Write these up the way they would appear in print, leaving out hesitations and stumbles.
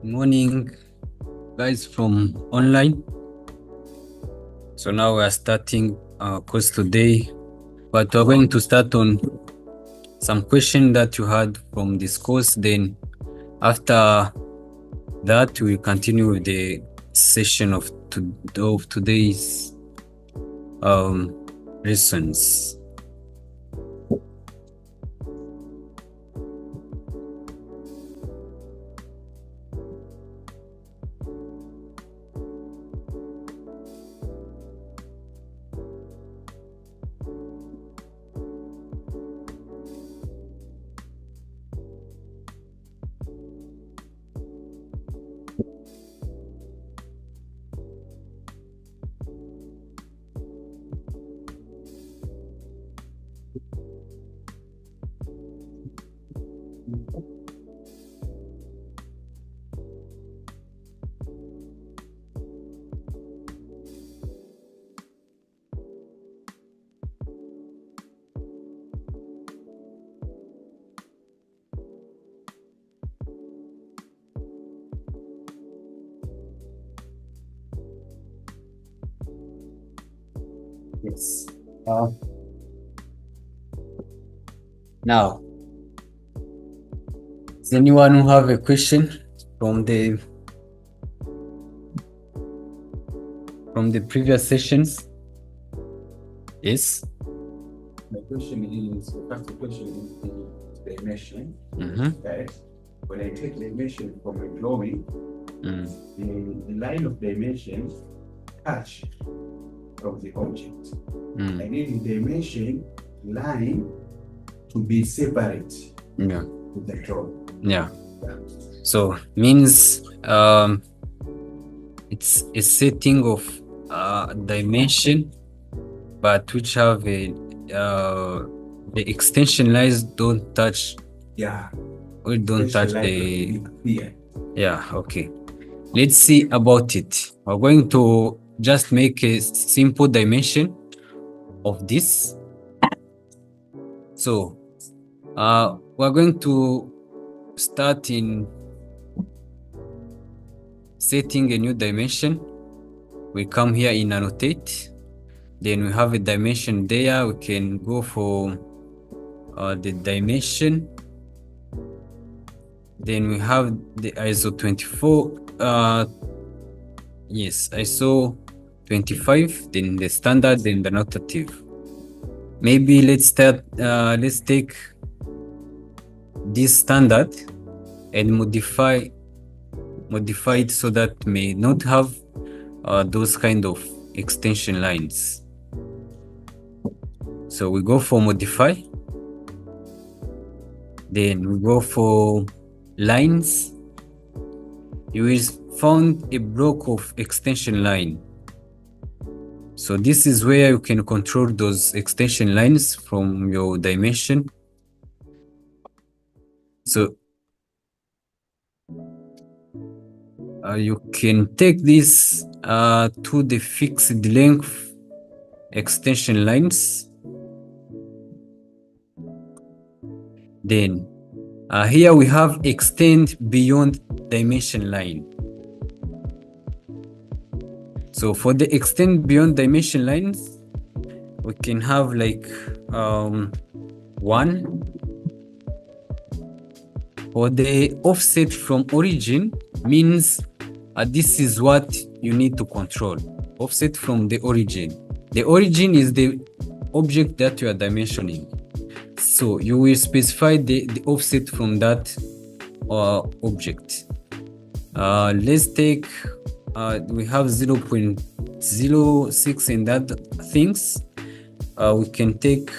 Morning, guys from online. So now we are starting our course today, but we're going to start on some question that you had from this course. Then after that, we continue with the session of today's lessons. Yes. Now, does anyone who have a question from the previous sessions? Yes. My question is, the first question is the dimension. Right? When I take dimension from a drawing, the line of dimension touch from the object. I need the dimension line to be separate with the drawing. Yeah. So means it's a setting of dimension, but which have a the extension lines don't touch. Yeah. Or don't touch the. Here. Yeah. Okay. Let's see about it. We're going to just make a simple dimension of this. So we're going to start in setting a new dimension. We come here in annotate, then we have a dimension there. We can go for the dimension, then we have the ISO 24 yes, ISO 25, then the standard, then the notative. Maybe let's start let's take this standard and modify it so that may not have those kind of extension lines. So we go for modify, then we go for lines. You will find a block of extension line. So this is where you can control those extension lines from your dimension. So you can take this to the fixed length extension lines. Then here we have extend beyond dimension line. So for the extend beyond dimension lines, we can have like 1. For the offset from origin means this is what you need to control. Offset from the origin. The origin is the object that you are dimensioning. So you will specify the offset from that object. Let's take, we have 0.06 in that things. We can take,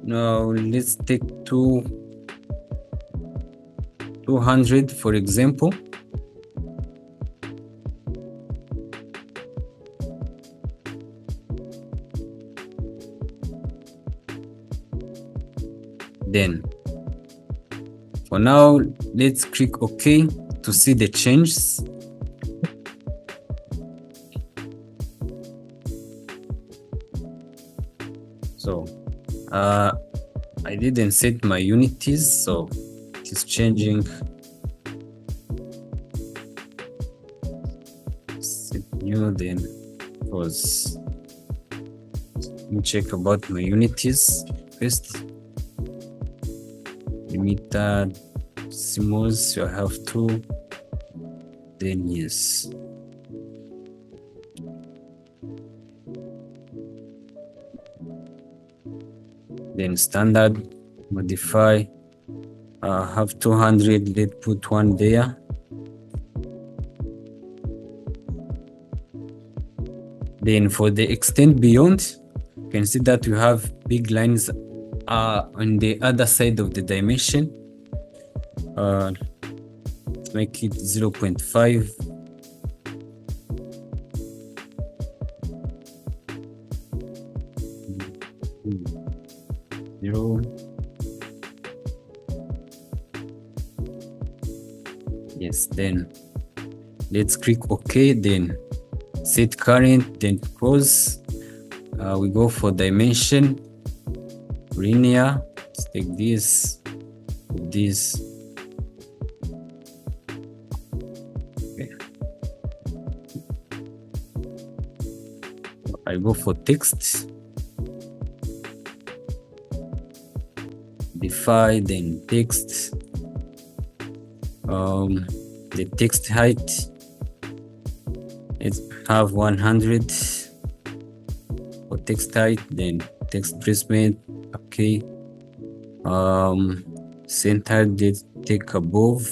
now let's take 200 for example. Then for now, let's click OK to see the changes. So I didn't set my unities, so it is changing. Set new, then because let me check about my unities first. Limiter decimals, you have to, then yes. Then standard, modify, have 200, let's put one there. Then for the extend beyond, you can see that you have big lines on the other side of the dimension. Let's make it 0.5. Yes, then let's click OK, then set current, then close. We go for dimension, linear. Let's take this. Okay. I go for text, define, then text. The text height, let's have 100 for text height, then text placement. Okay. Center, let's take above,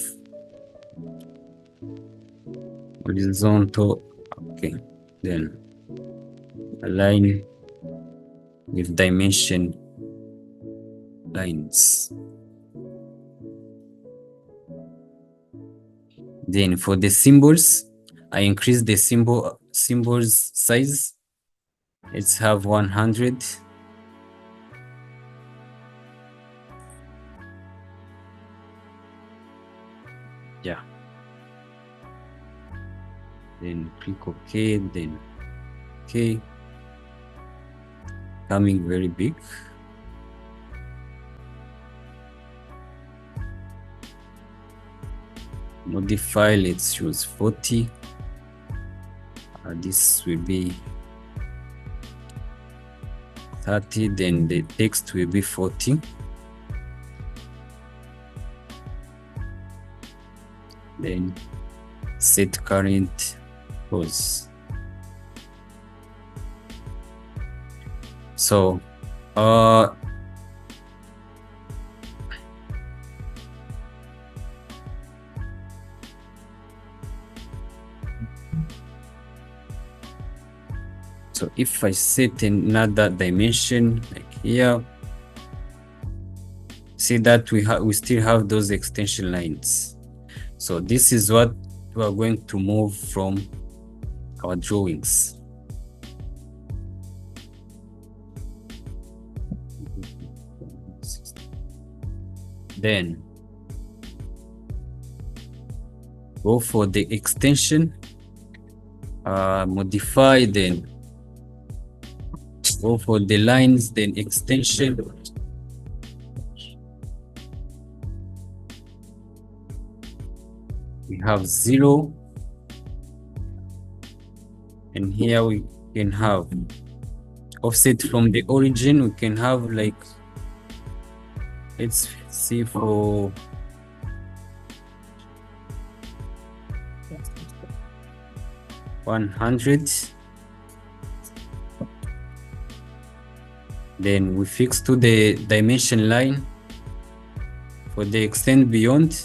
horizontal. Okay, then align with dimension lines. Then for the symbols, I increase the symbols size. Let's have 100. Yeah. Then click OK, then OK. Coming very big. Modify, let's choose 40. This will be 30, then the text will be 40. Then set current, pause. So so if I set another dimension like here, see that we still have those extension lines. So this is what we are going to move from our drawings. Then go for the extension, modify, then go for the lines, then extension. We have 0, and here we can have offset from the origin. We can have like, let's see, for $100. Then we fix to the dimension line. For the extend beyond,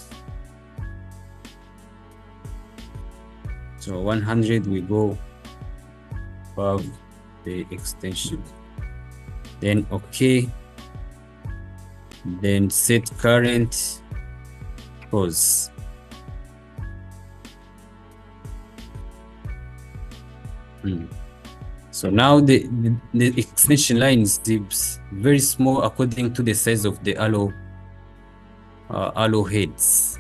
so 100, we go above the extension. Then OK. Then set current, pause. So now the extension line is very small according to the size of the allo heads.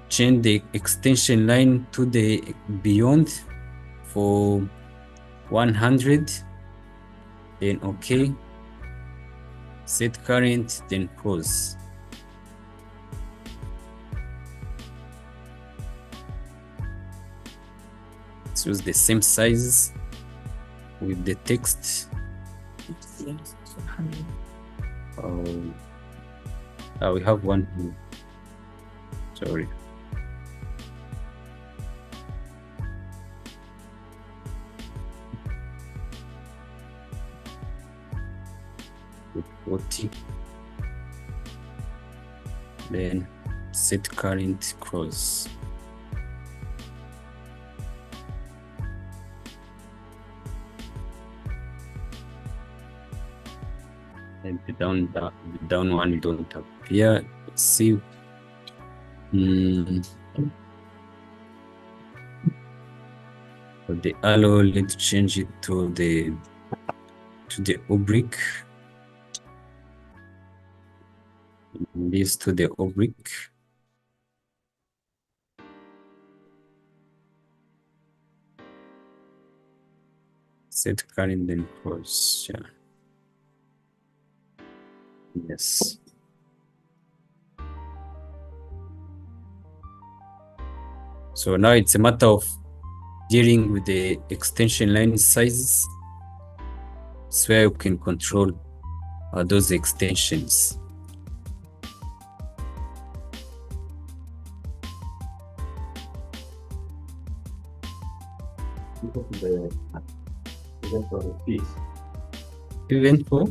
Change the extension line to the beyond for 100, then OK. Set current, then pause. Let's use the same sizes with the text. Oh, we have one here. Sorry. With 40. Then set current cross. And the down one don't appear. Let's see. For the alloy, let's change it to the oblique. This to the oblique. Set current then cross. Yeah. Yes. So now it's a matter of dealing with the extension line sizes. It's where you can control those extensions. Even for the feet. Even for?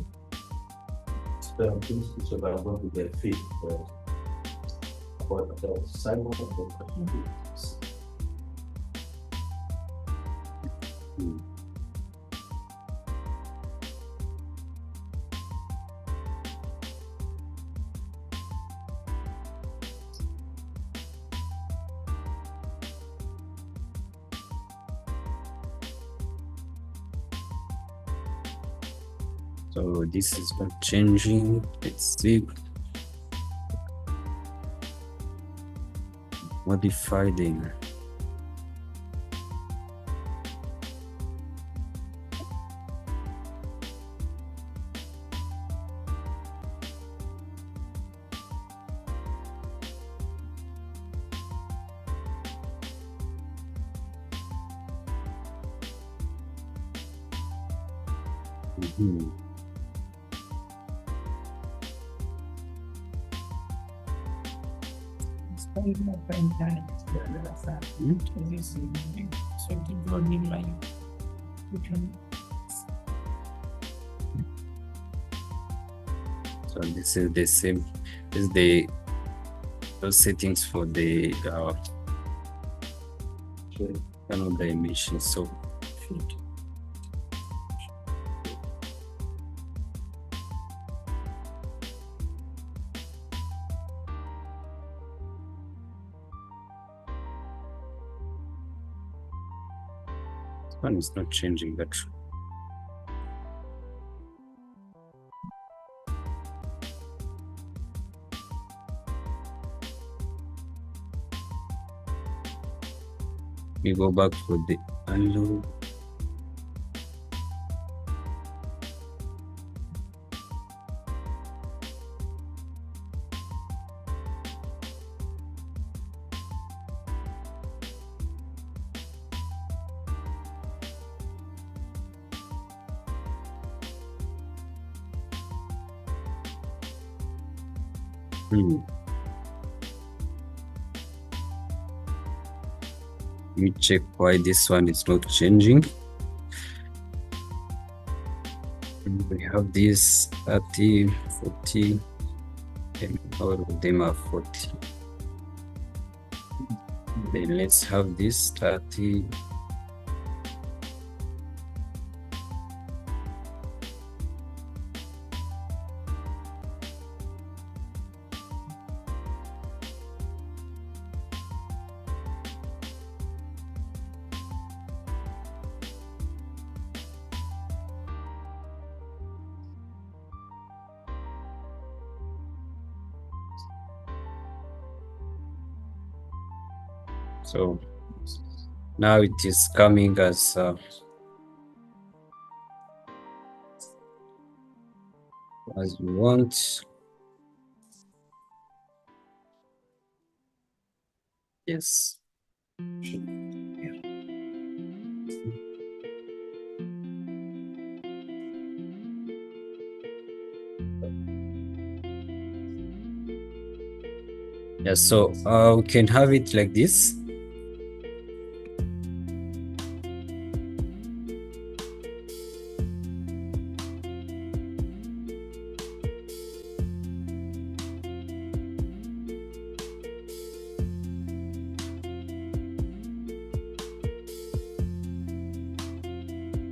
It's about what we get feet. About the sidewalk of the So this is not changing. Let's see. Modify the So this is the same. This is those settings for the panel dimension. So this one is not changing that. We go back for the unload. Let me check why this one is not changing. We have this 30, 40, and all of them are 40. Then let's have this 30. So now it is coming as as we want. Yes. Yeah, so we can have it like this.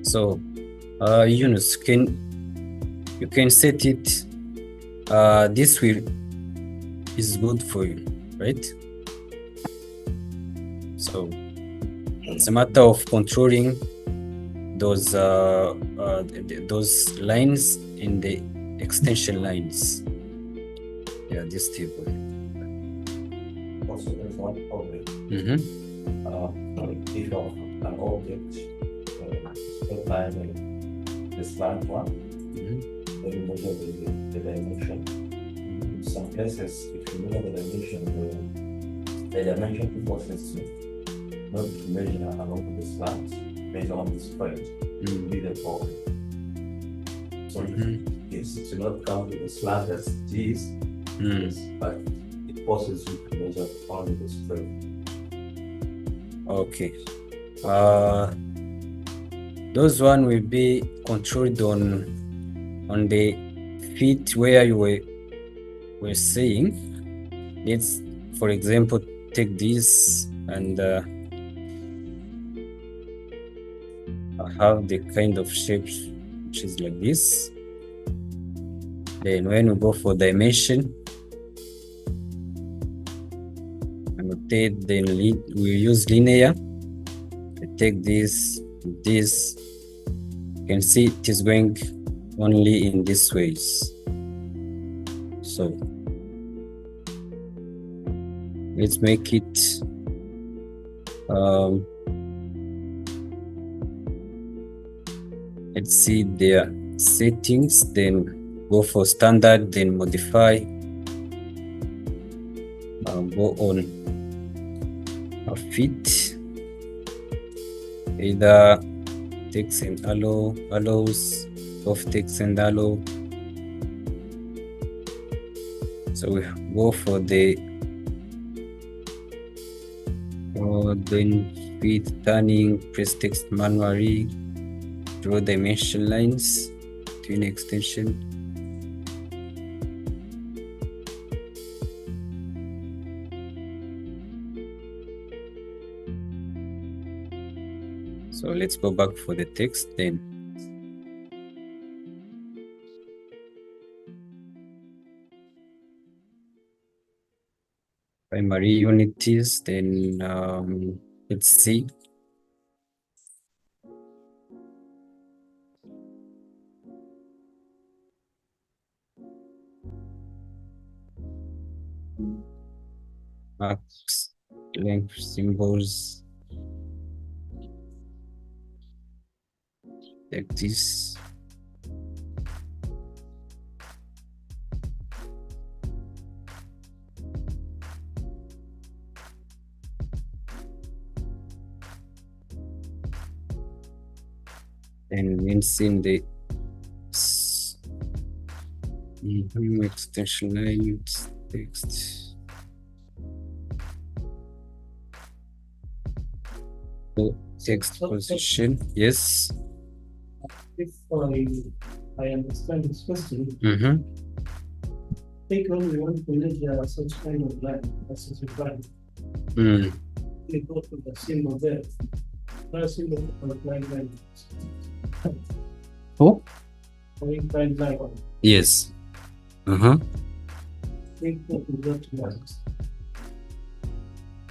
So Yunus, you can set it this will is good for you, right? So it's a matter of controlling those lines in the extension lines. Yeah, this table. Also, there's one problem. Mm-hmm. If you have an object, like this large one, then you measure the dimension. In some cases, if you measure the dimension, the dimension forces you not to measure along the slabs, measure on the spread, be the problem. So yes, to not count the slab as it is, yes, but it forces you to measure only the spread. Okay. Those one will be controlled on the feet where you were saying. Let's, for example, take this and have the kind of shapes which is like this. Then when we go for dimension, annotate, then we use linear. I take this. You can see it is going only in this ways. So let's make it let's see their settings, then go for standard, then modify, go on a fit, either text and allows, of text and allow. So we go for the then fit turning, press text manually, draw dimension lines between extension. So let's go back for the text then. Primary unities, then let's see. Marks, length symbols, like this. And inside the extension lines, text. So text position, yes. If I understand this question, take when we want to measure such kind of line, as is required. We go to the symbol there. The symbol of line. Oh? Line. Yes. We go to that one.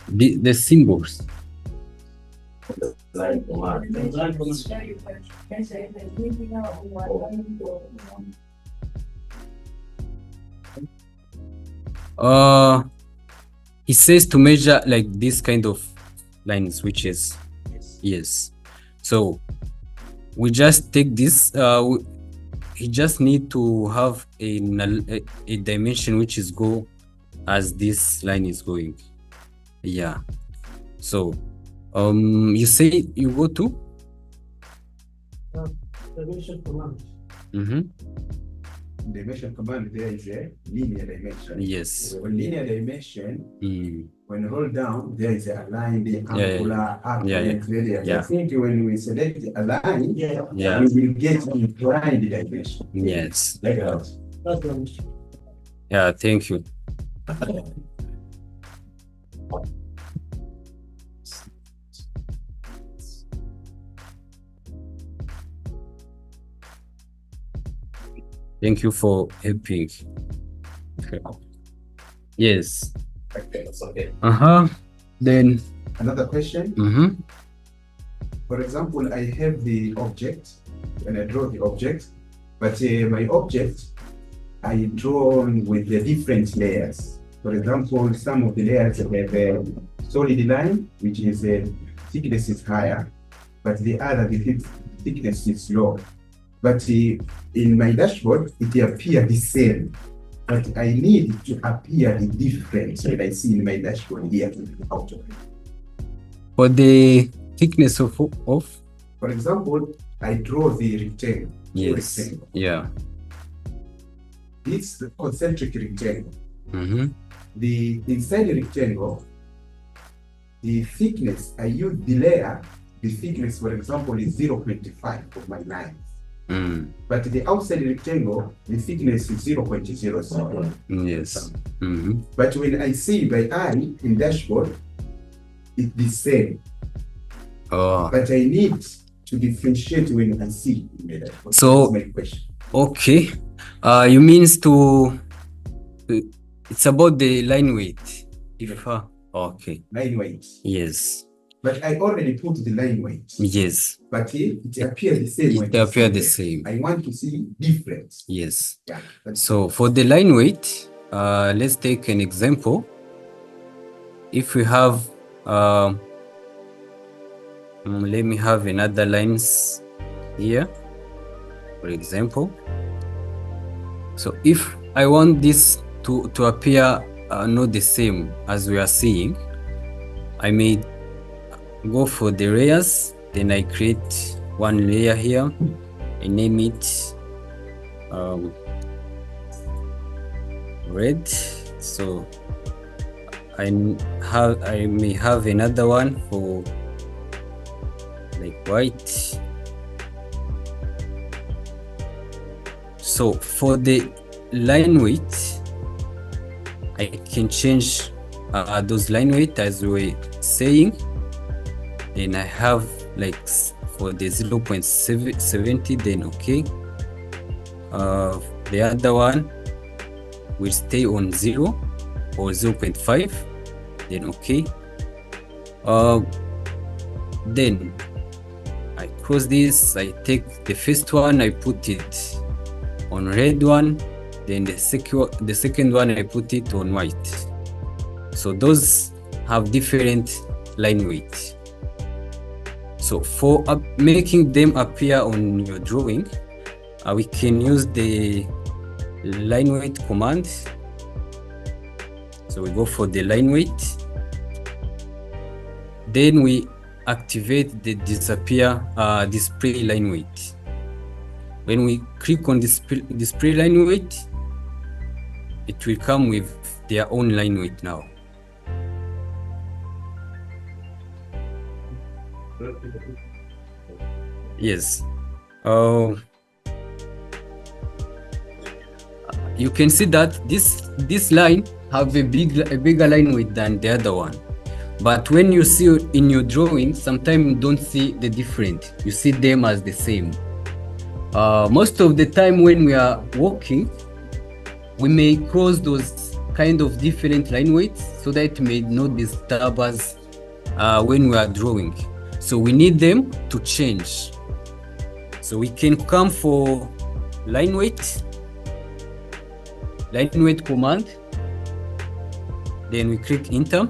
The symbols. He says to measure like this kind of lines, which is yes. So we just take this he just need to have a dimension which is go as this line is going. Yeah. So you say you go to dimension command. Dimension command, there is a linear dimension. Yes. When linear dimension, when you roll down, there is a line, the angular, radius. I think when we select a line, we will get inclined dimension. Yes. Like that. That's one. Yeah, thank you. Thank you for helping. Okay. Yes. Okay, that's okay. Then Another question. For example, I have the object and I draw the object, but my object I draw with the different layers. For example, some of the layers have a solid line, which is thickness is higher, but the other the thickness is low. But in my dashboard, it appears the same. But I need to appear the difference when I see in my dashboard here in AutoCAD. for the thickness of For example, I draw the rectangle. yes. Rectangle. Yeah. It's the concentric rectangle. The inside the rectangle, the thickness, I use the layer, the thickness, for example, is 0.5 of my lines. But the outside rectangle, the thickness is 0.07. Yes. But when I see by eye in dashboard, it's the same. But I need to differentiate when I see in the dashboard. So, that's my question. Okay. You means to it's about the line weight. If okay. Line weight. Yes. But I already put the line weight. Yes. But it appears the same. It appears the same. I want to see difference. Yes. Yeah. So for the line weight, let's take an example. If we have let me have another lines here, for example. So if I want this to appear not the same as we are seeing, I may go for the layers, then I create one layer here, I name it red. So I may have another one for like white. So for the line weight, I can change those line weight as we were saying. Then I have like for the 0.70, then okay. The other one will stay on 0 or 0.5, then okay. Then I cross this, I take the first one, I put it on red one, then the second one I put it on white. So those have different line weight. So for making them appear on your drawing, we can use the line weight command. So we go for the line weight, then we activate the display line weight. When we click on display line weight, it will come with their own line weight now. Yes. You can see that this line have a bigger line weight than the other one. But when you see in your drawing, sometimes you don't see the difference. You see them as the same. Most of the time when we are working, we may cross those kind of different line weights so that it may not disturb us when we are drawing. So we need them to change. So we can come for line weight command. Then we click enter.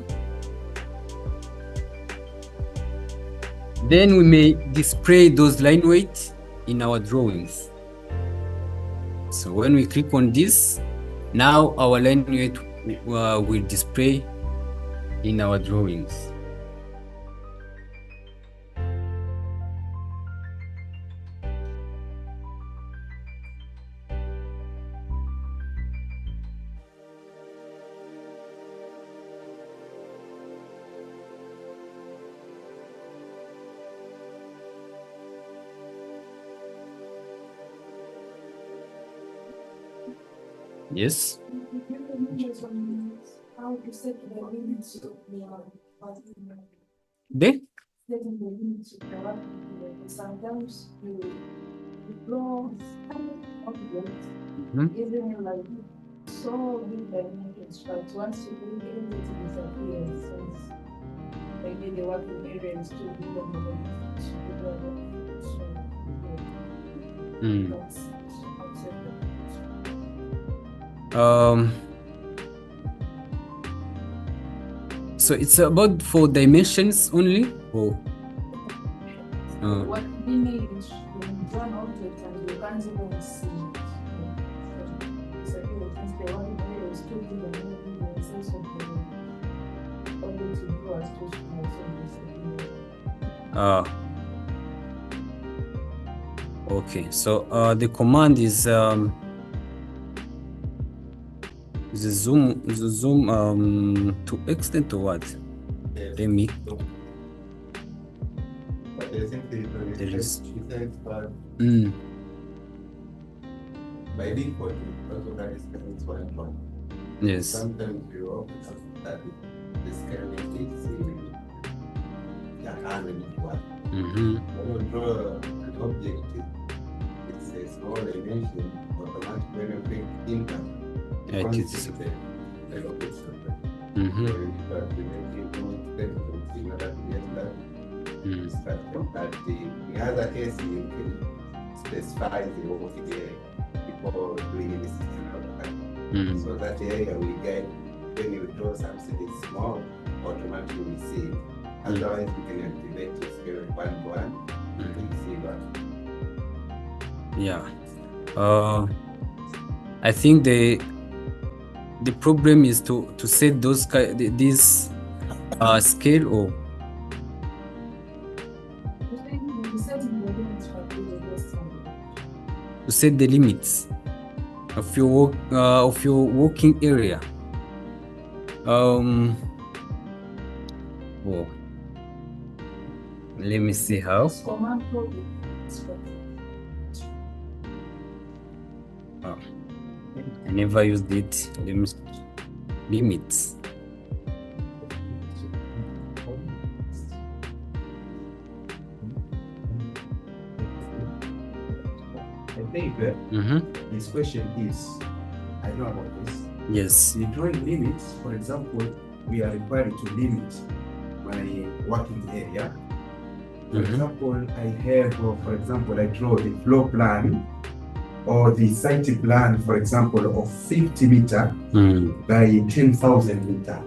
Then we may display those line weights in our drawings. So when we click on this, now our line weight will display in our drawings. Yes. The sometimes you draw even like so big dimensions, but once you bring it, it disappears since maybe the working area is too big and so it's about 4 dimensions only, or what image when you draw an object and you can't even see it. So since the working area is too big and maybe the sense of the only to do as too small, so okay, so the command is the zoom to extent to what? Yes. Let me. But I think there is by default, AutoCAD is scanning 1:1. Yes. Sometimes you open up that the scanning is 100:1. When you draw an object, it's a small dimension, automatically when you click enter, Yeah, it is. But the other case, you can specify the working area before doing this. So that area we get when you draw something small, automatically we see. Otherwise, we can activate the scale 1:1 and see that. Yeah. I think the problem is to set those this scale, or to set the limits of your working area. Let me see how. I never used it. Limits. I think this question is, I know about this. Yes. The drawing limits, for example, we are required to limit my working area. For example, I have, for example, I draw the floor plan or the site plan, for example, of 50 meter by 10,000 meter.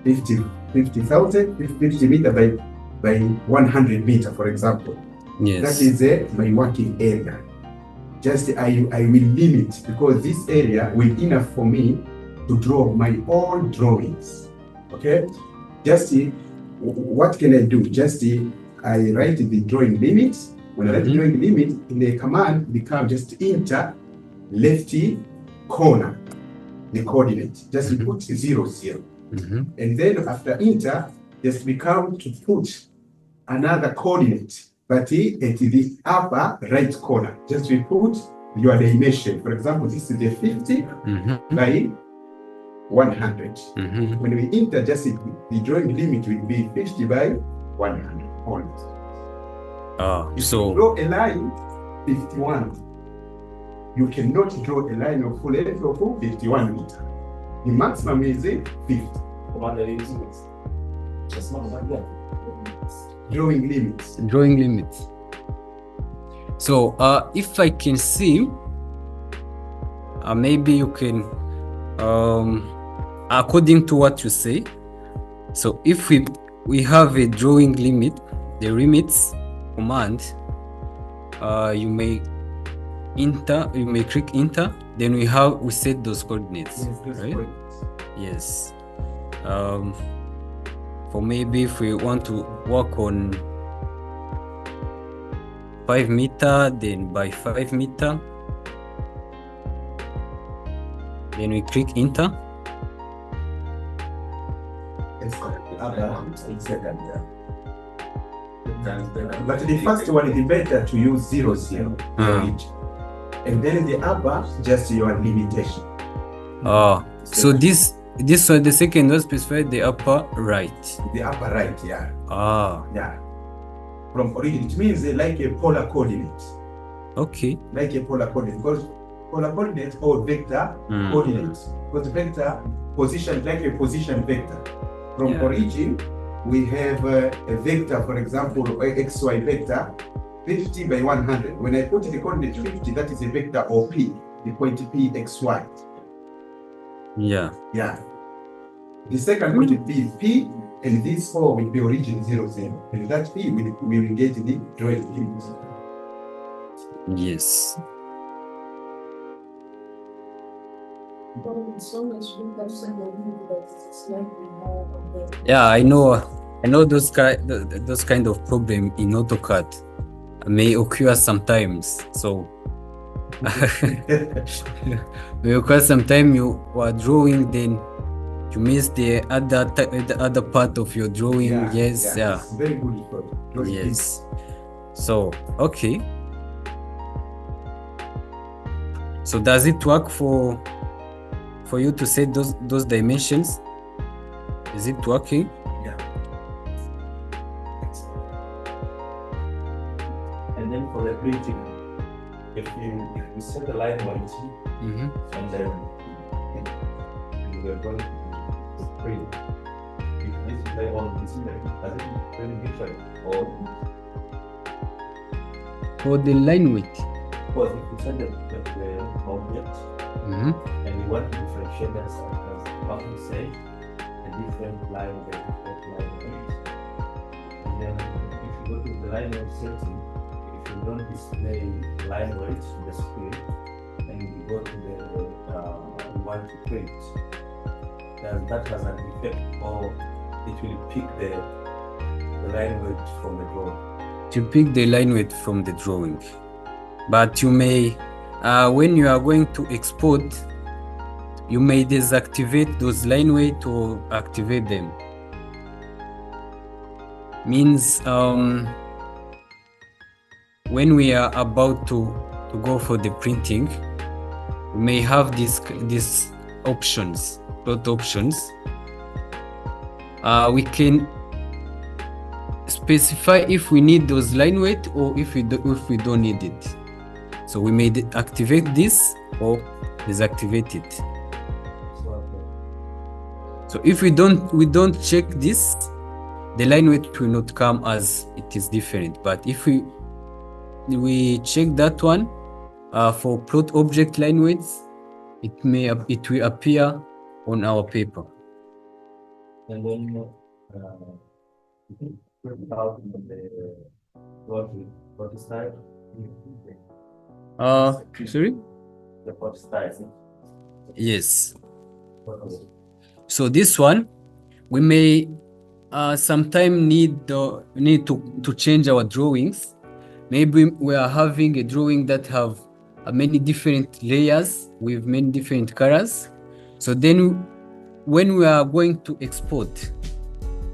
50,000 meter by 100 meter, for example. Yes. That is my working area. Just I will limit, because this area will be enough for me to draw my own drawings. Okay? Just what can I do? Just I write the drawing limits. When I write the drawing limit, in the command become just enter left corner, the coordinate. Just put 0, 0. And then after enter, just become to put another coordinate, but at the upper right corner. Just we put your dimension. For example, this is the 50 by 100. When we enter, just the drawing limit will be 50 by 100 only. If So you draw a line 51, you cannot draw a line of full length of 51 meter. The maximum is 50. Drawing limits. Drawing limits. So if I can see, maybe you can, according to what you say. So if we have a drawing limit, the limits command, you may enter, you may click enter, then we set those coordinates, Yes, those right? coordinates. Yes. For maybe if we want to work on 5 meter, then by 5 meter, then we click enter. Yes, but the first one is better to use 0, 0. And then the upper, just your limitation. So this one, the second one specified the upper right. The upper right, yeah. Yeah. From origin, it means like a polar coordinate. Okay. Like a polar coordinate. Because polar coordinate or vector coordinates. Because vector position, like a position vector. From origin, we have a vector, for example, xy vector, 50 by 100. When I put the coordinate 50, that is a vector or P, the point P, xy. Yeah. The second will be P, and this 4 will be origin 0, 0. And that P we will get the drawing field. Yes. Yeah, I know those kind of problem in AutoCAD may occur sometimes. So because sometimes you are drawing, then you miss the other part of your drawing. Yes. It's very good for yes. So okay. So does it work for you to set those dimensions? Is it working? Yeah. And then for the printing, if you set the line weight, and then you are going to print, if this play on this line, does it really different? Or for the line weight? because if you set the object and you want to differentiate as what you say, the different line, the different line weight, and then if you go to the line weight setting, if you don't display line weight in the screen, and you go to the you want to print, then that has an effect, or it will pick the line weight from the drawing. To pick the line weight from the drawing. But you may, when you are going to export, you may deactivate those line weight or activate them. Means when we are about to go for the printing, we may have these options, plot options. We can specify if we need those line weight or if we don't need it. So we may activate this or deactivate it. So if we don't check this, the line weight will not come as it is different. But if we check that one for plot object line weights, it will appear on our paper. And then out the what style? Sorry? The what style? Yes. So this one, we may sometime need to change our drawings. Maybe we are having a drawing that have many different layers with many different colors. So then when we are going to export,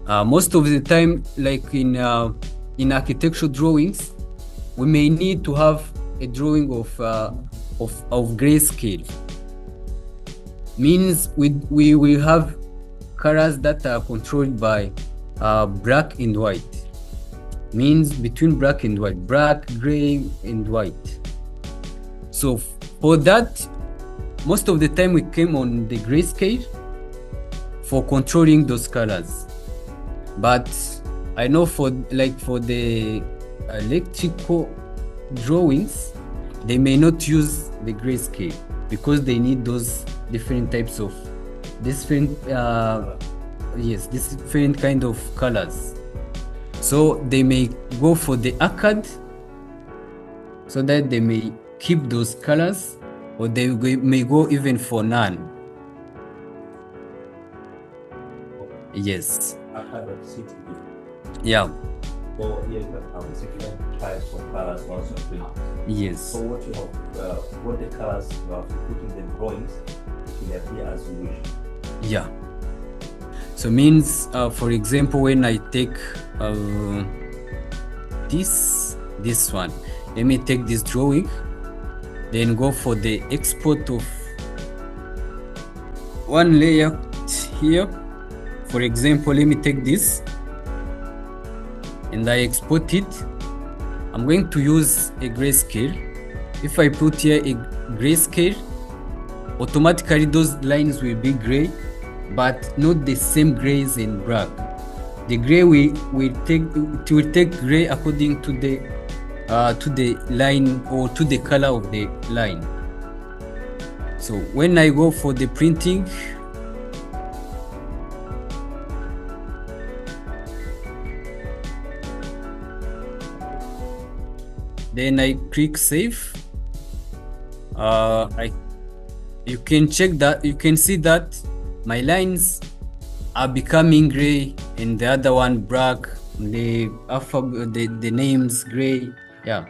most of the time, like in architectural drawings, we may need to have a drawing of grayscale. Means we will have colors that are controlled by black and white. Means between black and white, black, gray, and white. So for that, most of the time we came on the grayscale for controlling those colors. But I know for the electrical drawings, they may not use the grayscale because they need those different types of different kind of colors. So they may go for the AutoCAD so that they may keep those colors, or they may go even for none. Yes. I have a city. Yeah. Or yeah, different types of colors also free. Yes. So what you have, what the colors you have to put in the drawings, it will appear as you wish. Yeah. So means, for example, when I take this one, let me take this drawing, then go for the export of one layer here. For example, let me take this and I export it. I'm going to use a grayscale. If I put here a grayscale, automatically those lines will be gray, but not the same grays in black. The gray will take gray according to the line, or to the color of the line. So when I go for the printing, then I click save. You can check that, you can see that my lines are becoming gray and the other one black, the alphabet, the names gray. Yeah,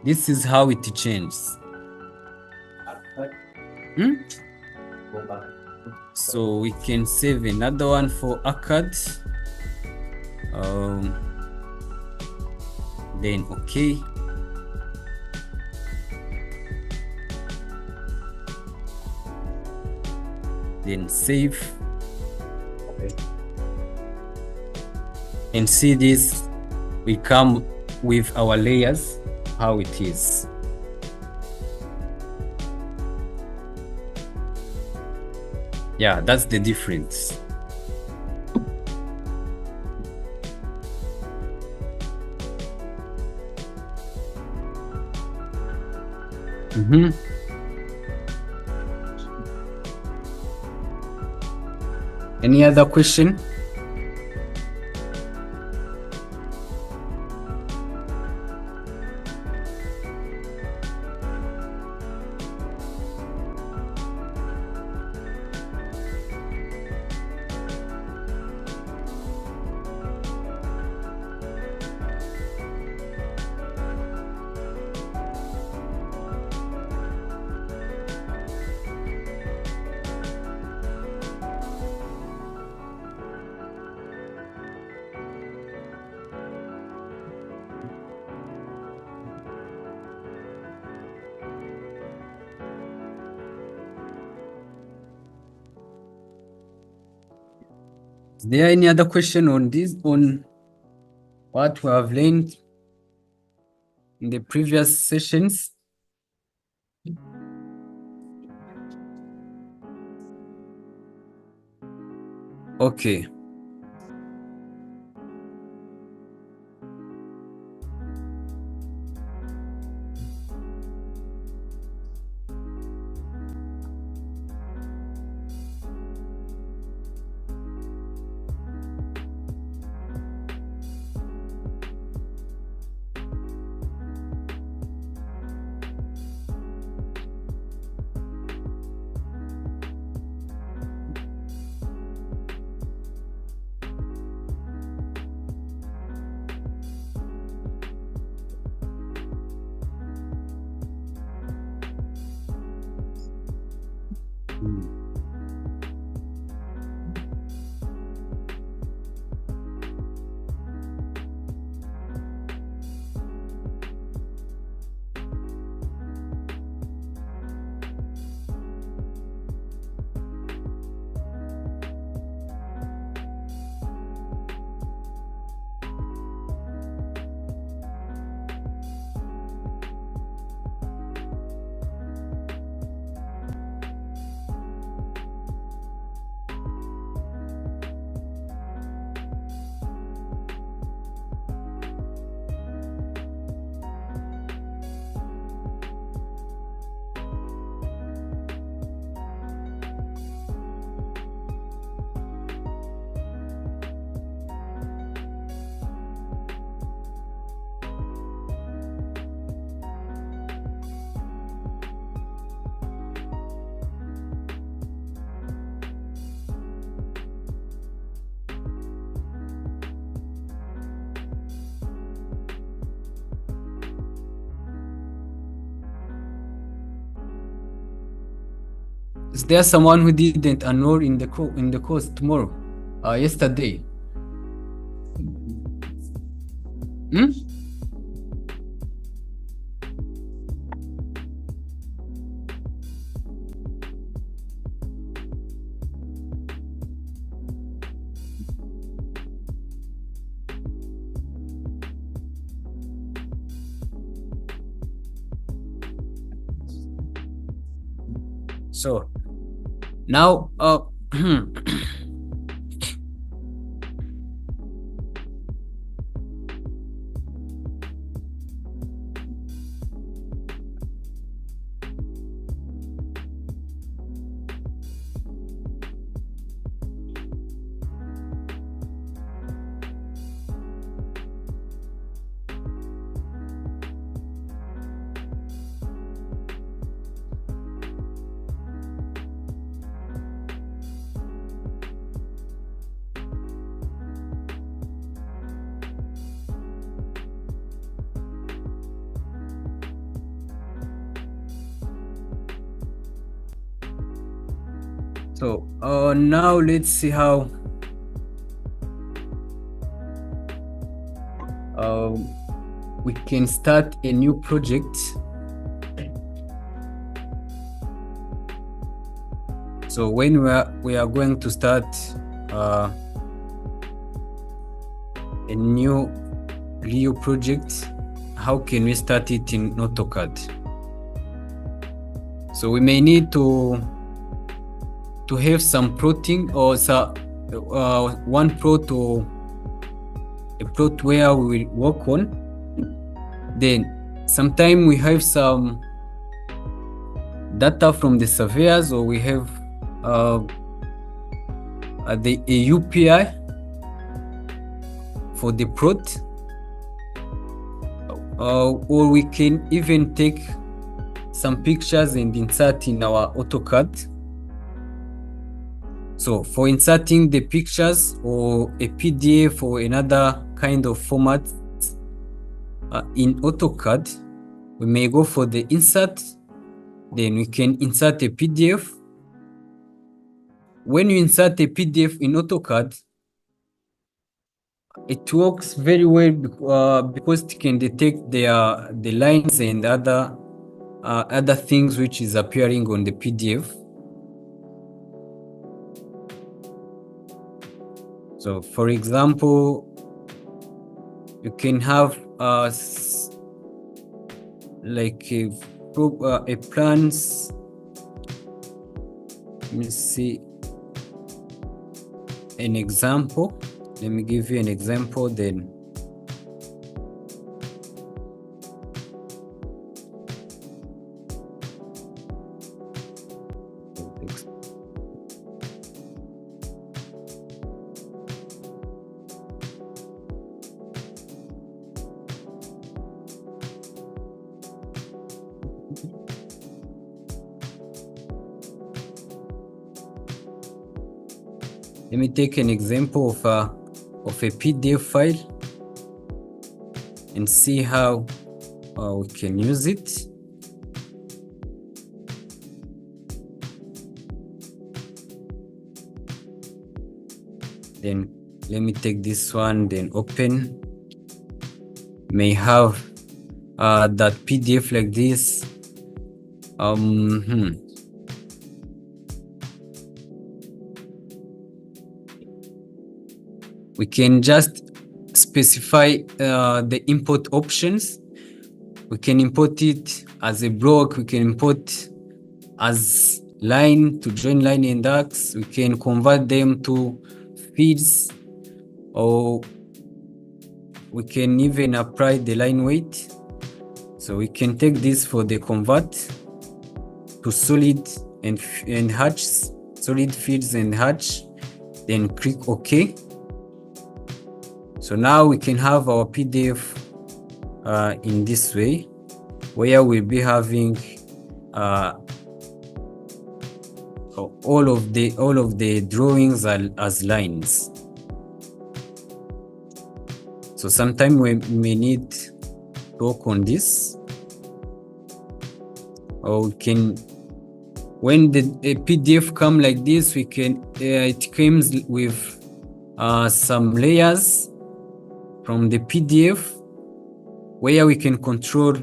this is how it changes. Go back. So we can save another one for AutoCAD. Then okay. Then save. Okay. And see this, we come with our layers, how it is. Yeah, that's the difference. Any other question? Is there any other question on this, on what we have learned in the previous sessions? Okay. Is there someone who didn't enroll in the course tomorrow? Yesterday? Hmm? So now now let's see how we can start a new project. So when we are going to start a new Leo project, how can we start it in AutoCAD? So we may need to have some plotting or one plot or a plot where we will work on. Then sometime we have some data from the surveyors, or we have the UPI for the plot, or we can even take some pictures and insert in our AutoCAD. So for inserting the pictures or a PDF or another kind of format in AutoCAD, we may go for the insert. Then we can insert a PDF. When you insert a PDF in AutoCAD, it works very well because it can detect the lines and other things which is appearing on the PDF. So for example, you can have like a plans. Let me see an example. Let me give you an example then. Let me take an example of a PDF file and see how we can use it. Then let me take this one, then open. May have that PDF like this. We can just specify the import options. We can import it as a block. We can import as line to join line and axis. We can convert them to feeds, or we can even apply the line weight. So we can take this for the convert to solid and hatch, solid feeds and hatch, then click OK. So now we can have our PDF in this way, where we'll be having all of the drawings as lines. So sometime we may need to work on this, or we can when the PDF come like this, we can it comes with some layers from the PDF where we can control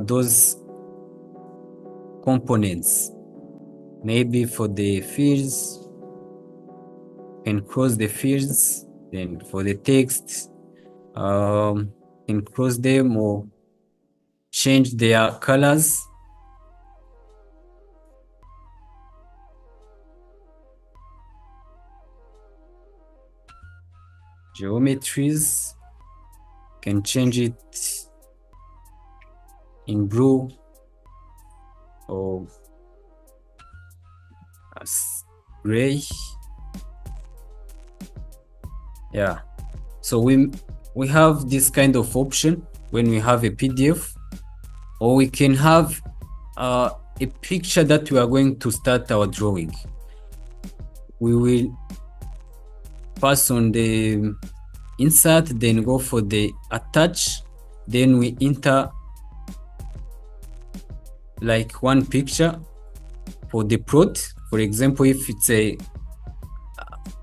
those components. Maybe for the fields, can close the fields. Then for the text, can close them or change their colors. Geometries, can change it in blue or as gray. Yeah, so we have this kind of option when we have a PDF, or we can have a picture that we are going to start our drawing. We will pass on the insert, then go for the attach, then we enter like one picture for the plot. For example, if it's a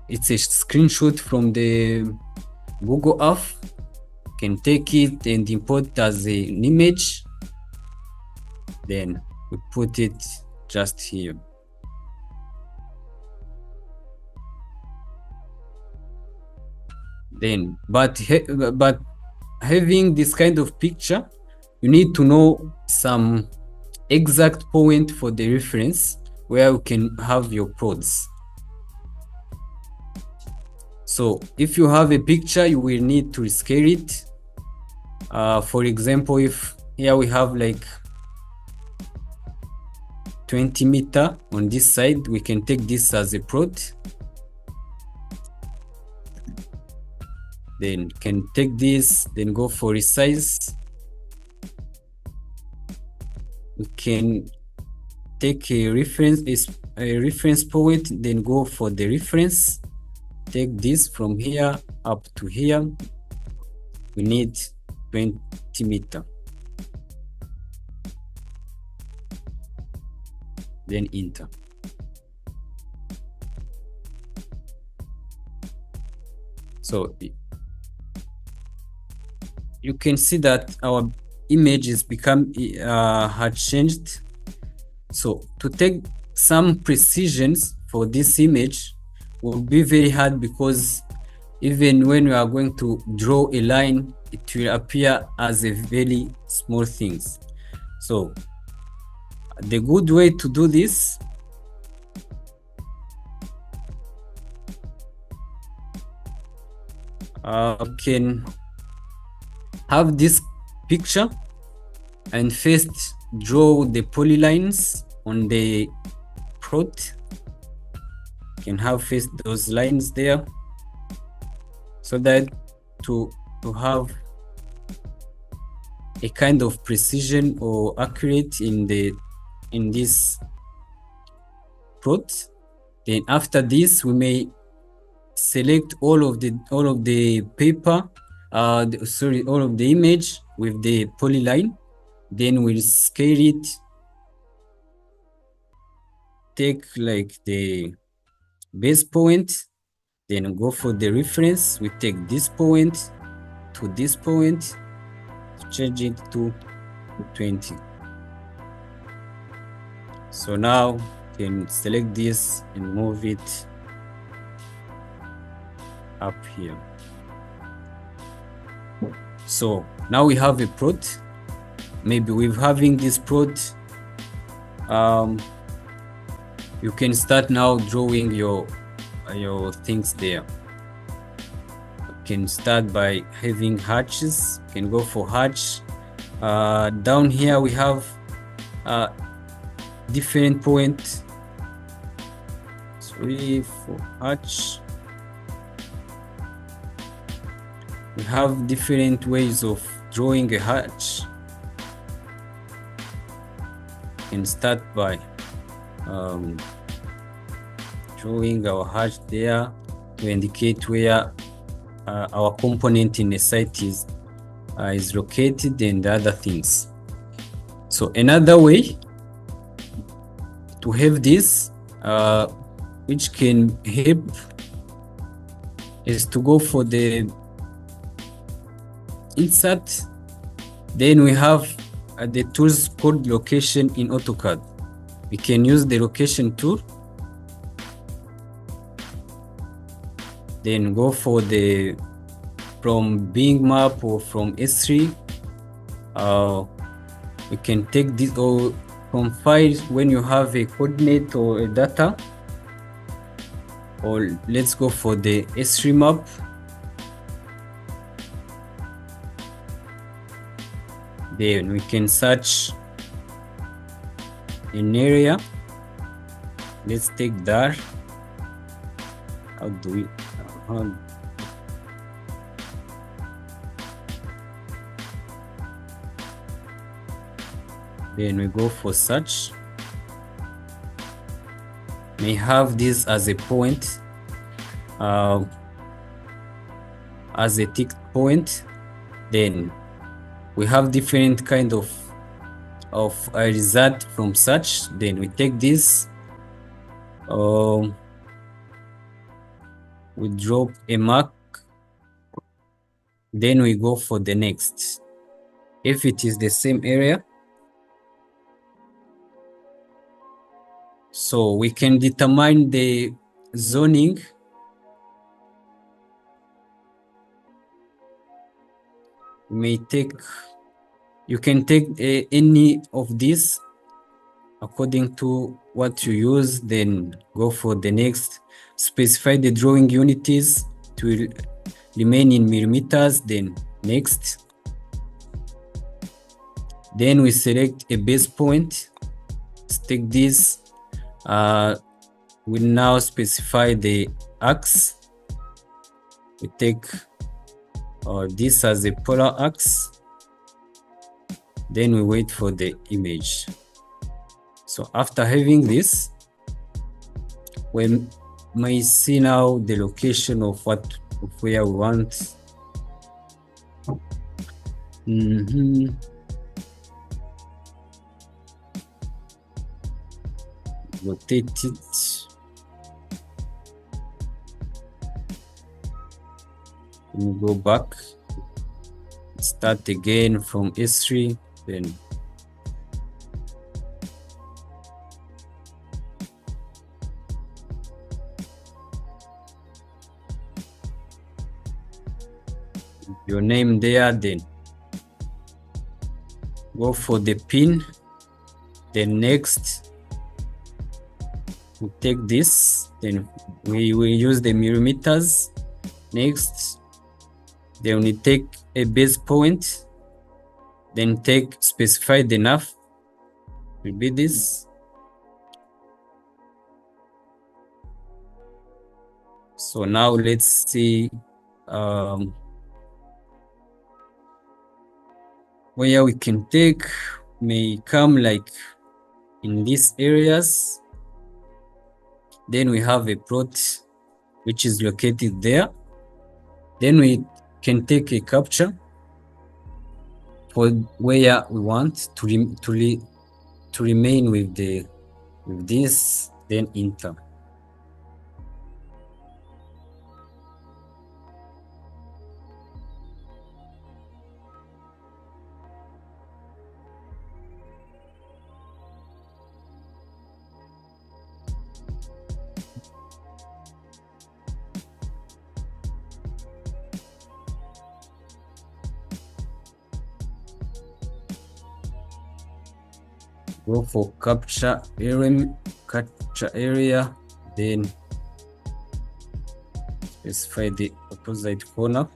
screenshot from the Google Earth, can take it and import as an image, then we put it just here. Then but having this kind of picture, you need to know some exact point for the reference where you can have your plots. So if you have a picture, you will need to scale it. For example, if here we have like 20 meters on this side, we can take this as a plot. Then can take this, then go for resize. We can take a reference point, then go for the reference. Take this from here up to here. We need 20 meters. Then enter. So you can see that our image is had changed. So to take some precisions for this image will be very hard, because even when we are going to draw a line, it will appear as a very small things. So the good way to do this, can have this picture and first draw the polylines on the plot. Can have first those lines there, so that to have a kind of precision or accurate in this plot. Then after this, we may select all of the paper, all of the image with the polyline. Then we'll scale it, take like the base point, then go for the reference. We take this point to this point, change it to 20. So now you can select this and move it up here. So now we have a plot. Maybe with having this plot, you can start now drawing your things there. You can start by having hatches. You can go for hatch. Down here we have different points. 3 for hatch. We have different ways of drawing a hatch. You can start by drawing our hatch there to indicate where our component in the site is located and other things. So another way to have this, which can help, is to go for the insert. Then we have the tools called location in AutoCAD. We can use the location tool. Then go for the from Bing map or from S3. We can take this, or from files when you have a coordinate or a data, or let's go for the S3 map. Then we can search an area. Let's take that. How do we then we go for search. May have this as a point, as a tick point. Then we have different kind of result from search. Then we take this, we drop a mark, then we go for the next. If it is the same area, so we can determine the zoning. You can take any of these according to what you use. Then go for the next, specify the drawing unities to remain in millimeters. Then next, then we select a base point, stick this. We now specify the axis. We take this as a polar axis. Then we wait for the image. So after having this, we may see now the location of where we want. Rotate it. We go back, start again from S3. Then your name there. Then go for the pin. Then next, we take this. Then we will use the millimeters. Next, then we take a base point. Then specify the enough. Will be this. So now let's see where we can take. May come like in these areas. Then we have a plot which is located there. Then we can take a capture for where we want to remain with this. Then enter. Go for capture area, then specify the opposite corner.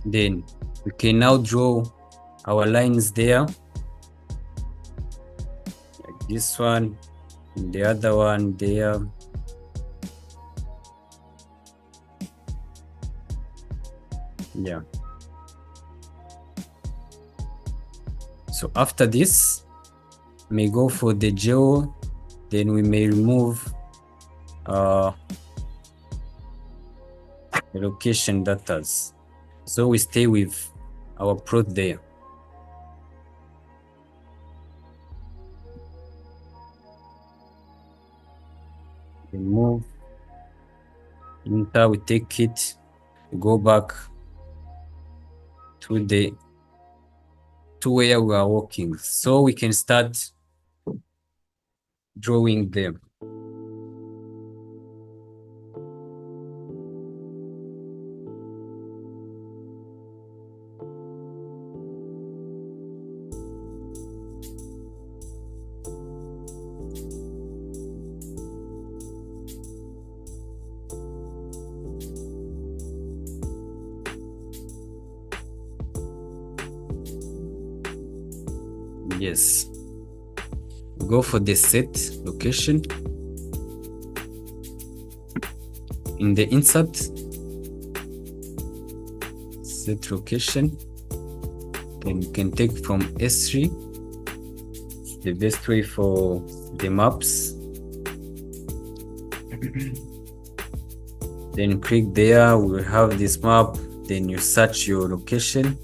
Then we can now draw our lines there, like this one, and the other one there. Yeah. So after this, we may go for the geo. Then we may remove the location datas. So we stay with our plot there. we move enter, we take it, we go back to where we are working, so we can start drawing them. Yes, go for the set location. In the insert, set location, then you can take from S3, the best way for the maps. Then click there, we will have this map, then you search your location.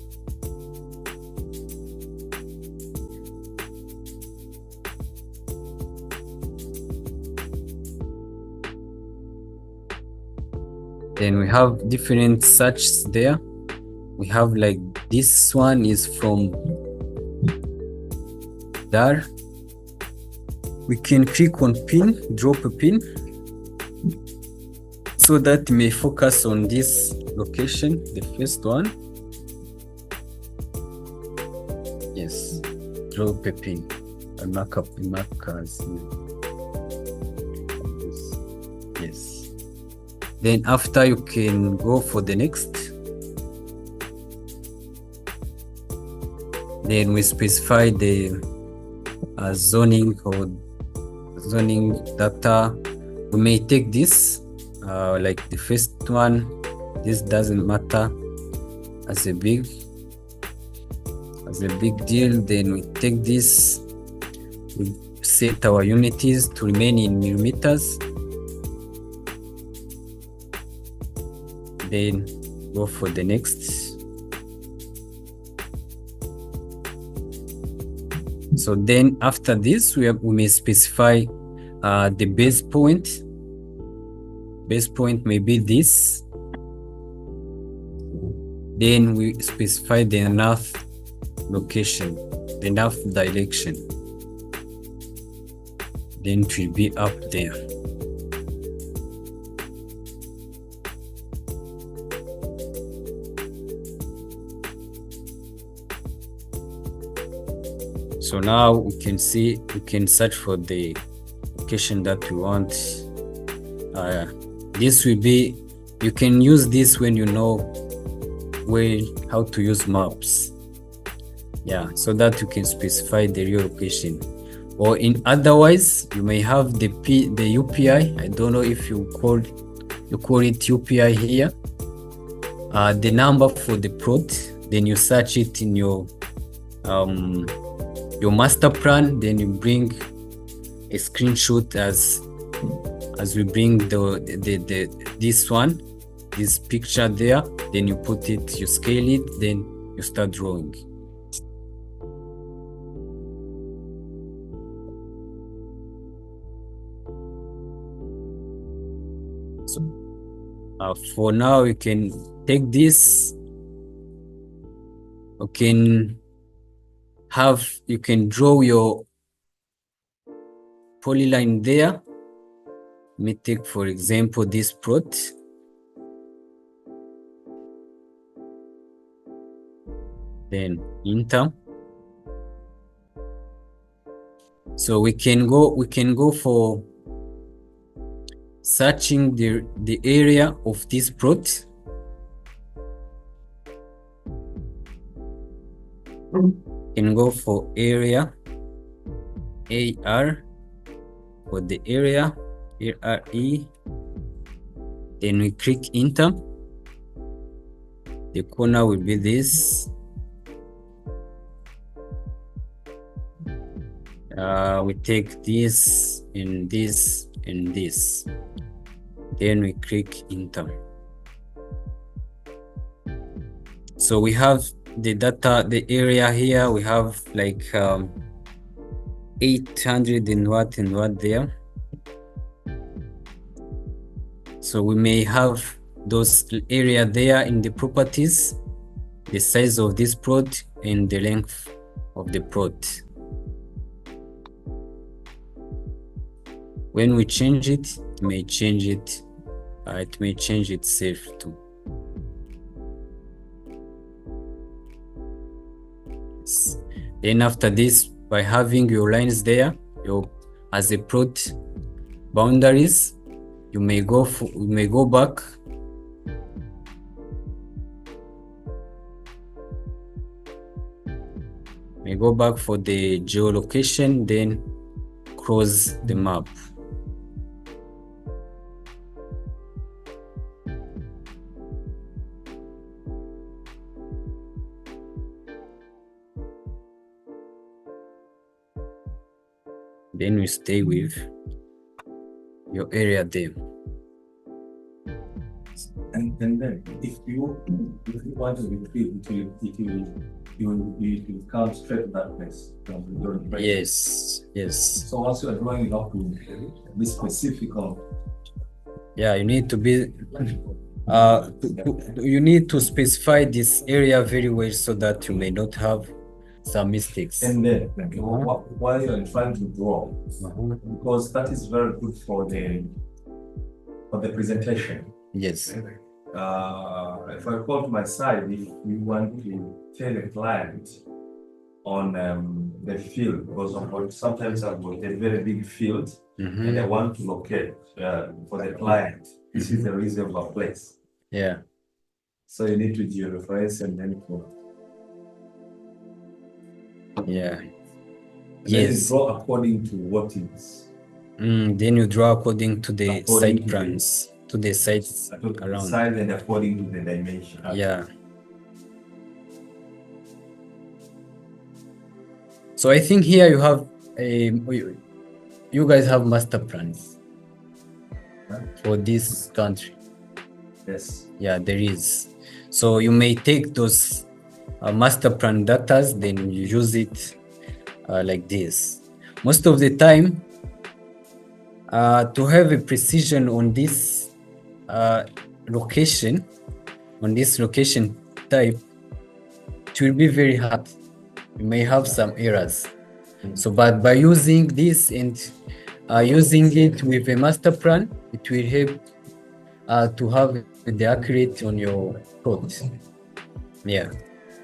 Then we have different searches there. We have like this one is from there. We can click on pin, drop a pin, so that may focus on this location, the first one. Yes, drop a pin, a markup, markers. Yes. Then after, you can go for the next. Then we specify the zoning or zoning data. We may take this like the first one. This doesn't matter as a big deal. Then we take this, we set our unities to remain in millimeters. Then go for the next. So then after this, we may specify the base point. Base point may be this. Then we specify the north location, the north direction. Then it will be up there. So now we can see, we can search for the location that we want. This will be, you can use this when you know how to use maps. Yeah, so that you can specify the real location. Or in otherwise, you may have the UPI. I don't know if you call it UPI here. The number for the plot. Then you search it in your master plan. Then you bring a screenshot as we bring this picture there. Then you put it, you scale it, then you start drawing. So for now, you can take this. You can draw your polyline there. Let me take, for example, this plot. Then enter. So we can go for searching the area of this plot. Can go for area, AR for the area, ARE. Then we click enter. The corner will be this. We take this and this and this. Then we click enter. So we have the data, the area here. We have like 800 and what there. So we may have those area there in the properties, the size of this plot and the length of the plot. When we change it, it may change itself too. Yes. Then after this, by having your lines there, as a plot boundaries, you may go back for the geolocation, then cross the map. Then we stay with your area there. And then if you want to retrieve it will come straight to that place from the drawing. Right? Yes. So once you are drawing, you have to be specific on. Yeah, you need to be you need to specify this area very well so that you may not have some mistakes. And then while you are trying to draw, because that is very good for the presentation. Yes. If I go to my side, if you want to tell a client on the field, because sometimes I've got a very big field and I want to locate for the client, this is a reasonable place. Yeah. So you need to georeference and then go. Yeah. And then you draw according to what is. Then you draw according to the side plans, to the sides around. Size and according to the dimension. Yeah. So I think here you have you guys have master plans for this country. Yes. Yeah, there is. So you may take those master plan data, then you use it like this. Most of the time, to have a precision on this location, on this location type, it will be very hard. You may have some errors. So, but by using this and using it with a master plan, it will help to have the accurate on your plot. Yeah.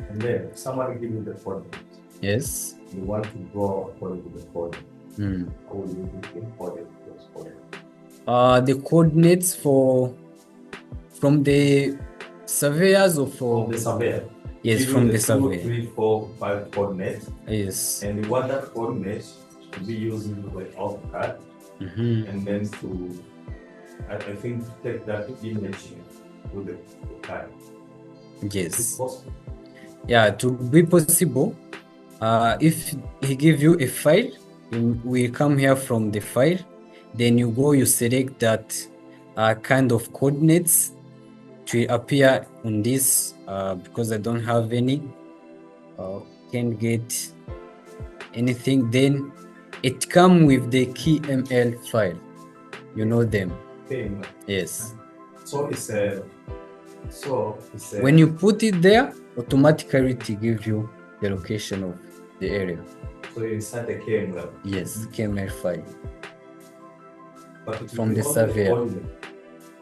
And then someone give you the coordinates. Yes. You want to draw according to the coordinates. How will you import those coordinates? The coordinates from the surveyors or From the surveyor. Yes, Give from you the surveyor. 2, 3, 4, 5 coordinates. Yes. And you want that coordinates to be using the AutoCAD. And then to, I think, take that image to the CAD. Yes. Is it possible? Yeah, to be possible, if he give you a file, we come here from the file, then you select that kind of coordinates to appear on this because I don't have any, can't get anything. Then it come with the KML file, you know them. Okay. Yes. So it's a. When you put it there, automatically it gives you the location of the area. So you insert the KML. Yes, KML file. But it From will be the only surveyor. coordinate.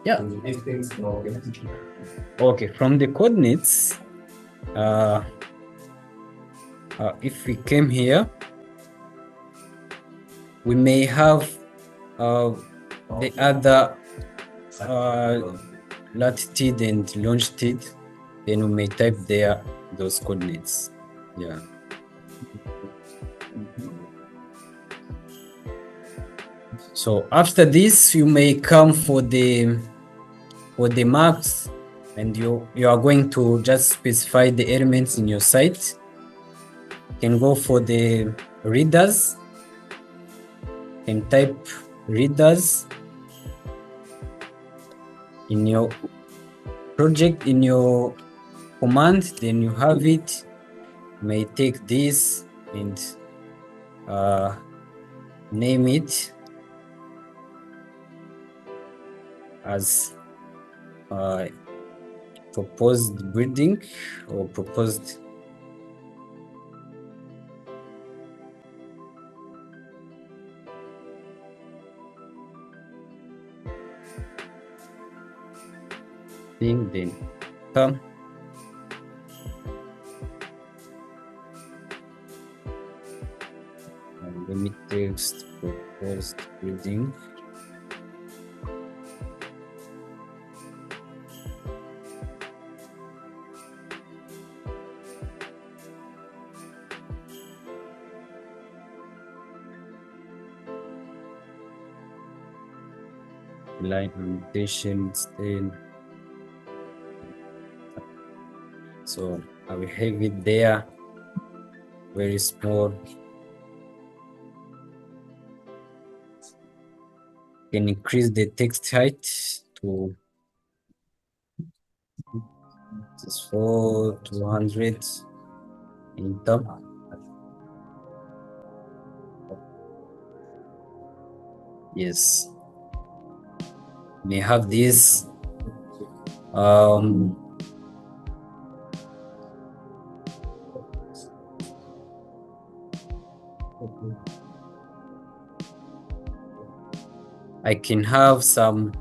Yeah. These things now. Okay, from the coordinates, if we came here, we may have the other latitude and longitude, then we may type there those coordinates. Yeah. So after this, you may come for the maps, and you are going to just specify the elements in your site. You can go for the readers. You can type readers in your project, in your command, then you have it. You may take this and name it as proposed building or proposed thing, then come and let me text proposed building. Line annotations, then so I will have it there very small. Can increase the text height to this 200 in top. Yes, we have this I can have some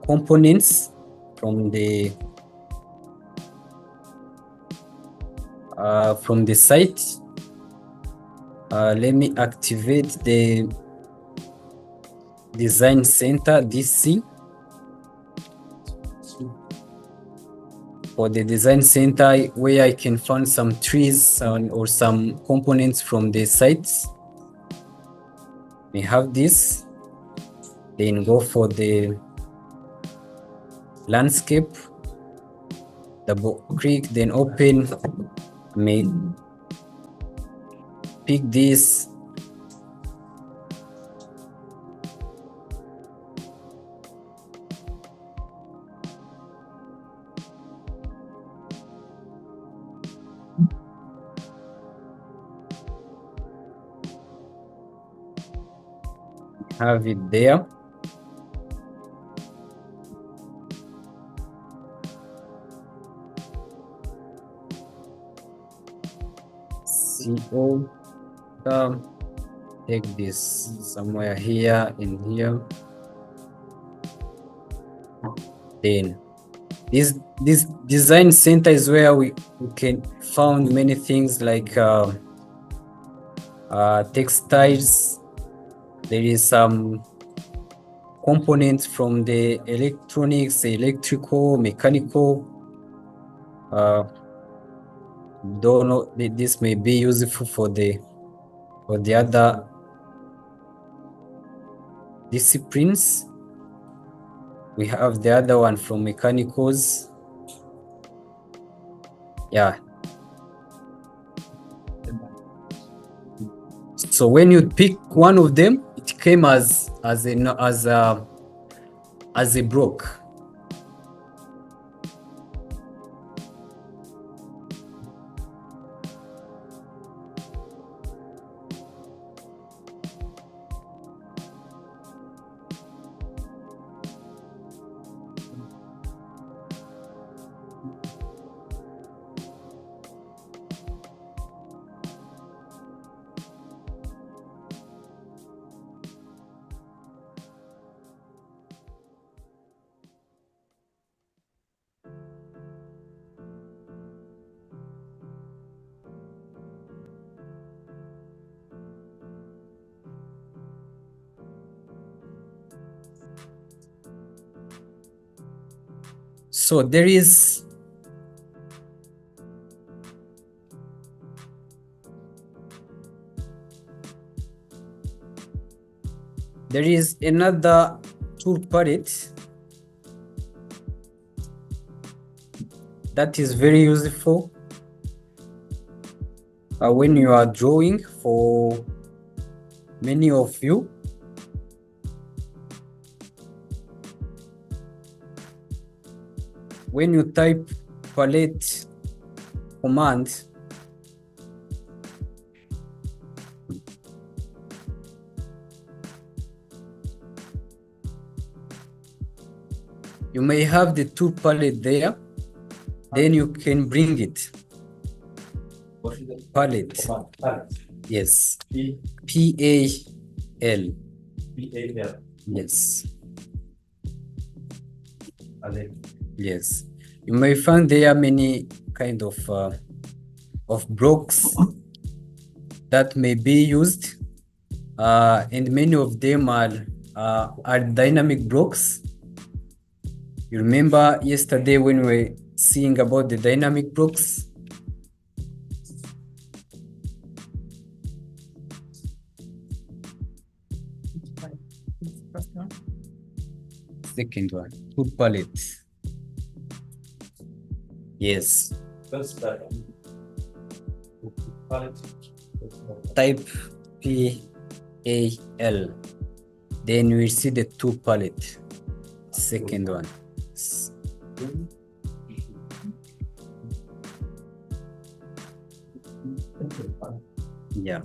components from the site. Let me activate the design center DC. For the design center, where I can find some trees or some components from the sites. We have this, then go for the landscape, double click, then open, pick this, have it there. CO, take this somewhere here in here. Then this design center is where we can find many things like textiles. There is some components from the electronics, electrical, mechanical. Don't know, this may be useful for the other disciplines. We have the other one from mechanicals. Yeah. So when you pick one of them, it came as a block. So there is another tool palette that is very useful when you are drawing. For many of you, when you type palette command, You may have the two palette there, then you can bring it. What is it? Palette. Palette. Yes. P PAL. P-A-L. Yes. And then Yes. You may find there are many kind of blocks that may be used, and many of them are dynamic blocks. You remember yesterday when we were seeing about the dynamic blocks? Second one, two palettes. Yes. first palette. Type PAL. Then we see the two palette. Second one. Yeah.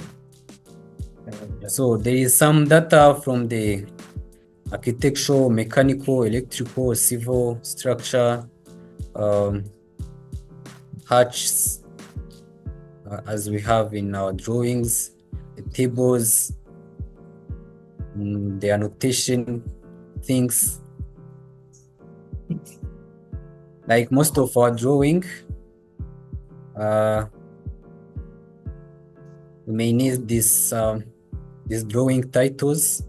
So there is some data from the architectural, mechanical, electrical, civil, structure, hatches, as we have in our drawings, the tables, the annotation things. Like most of our drawing, we may need these drawing titles.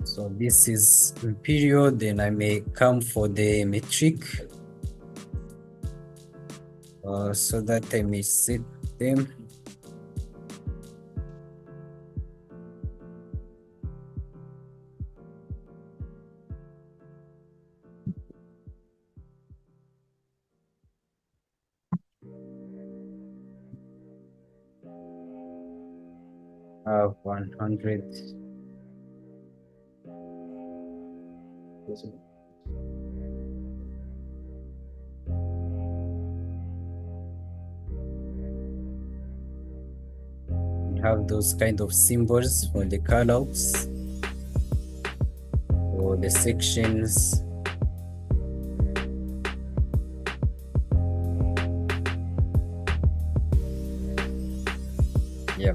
So this is period, then I may come for the metric, so that I may set them. Have 100. We have those kind of symbols for the callouts, for the sections. Yeah.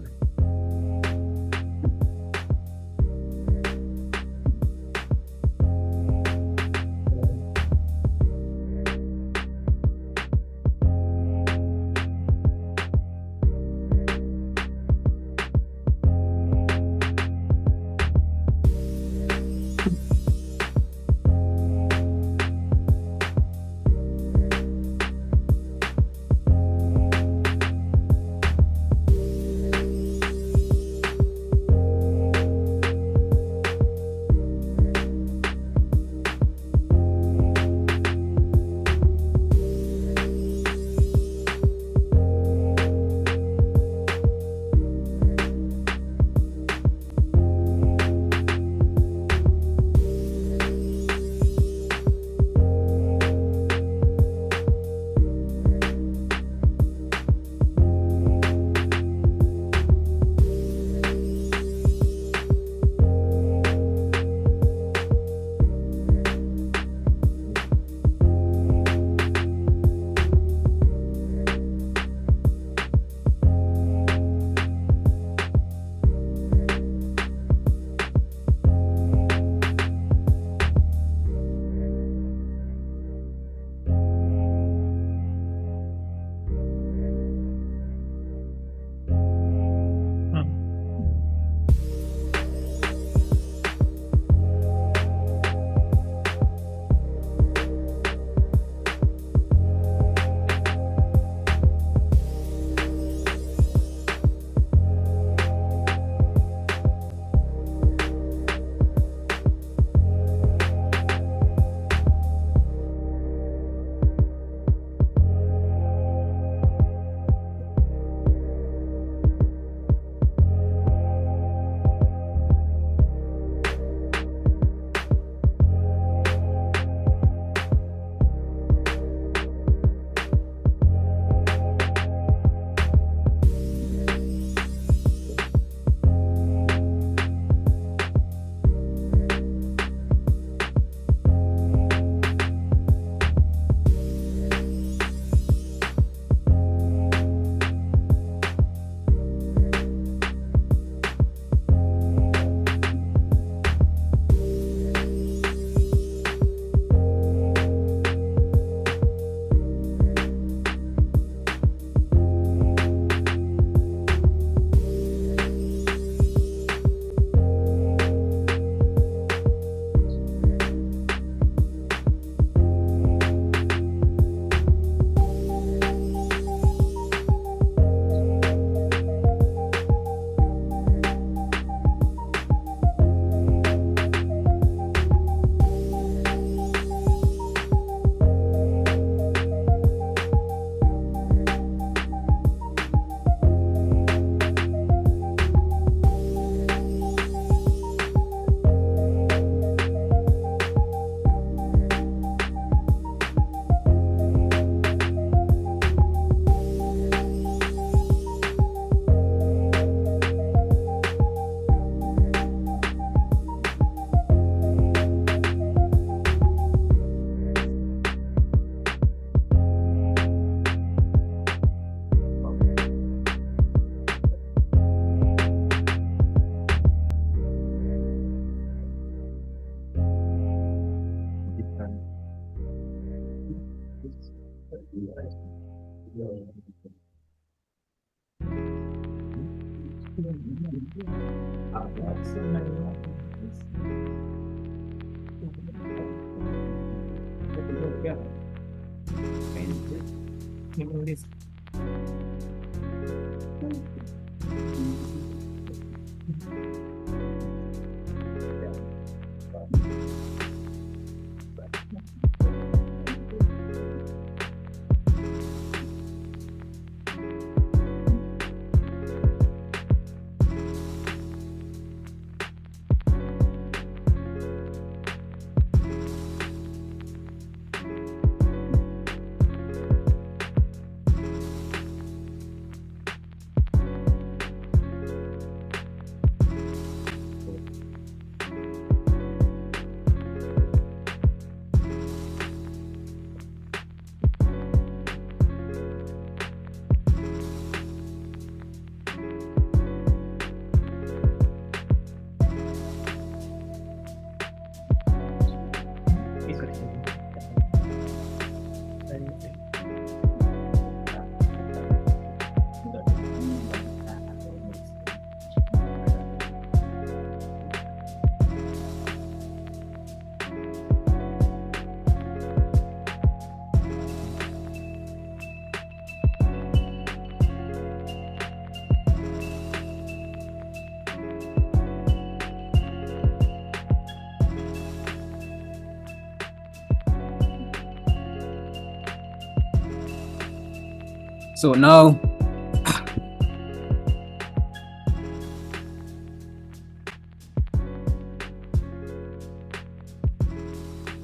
So now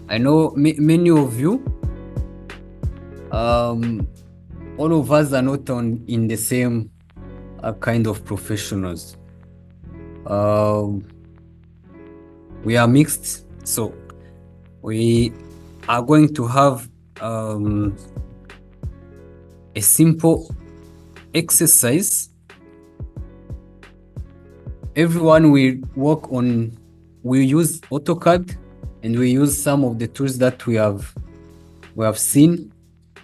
I know many of you, all of us are not in the same kind of professionals. We are mixed, so we are going to have a simple exercise. Everyone will work on, we use AutoCAD, and we use some of the tools that we have seen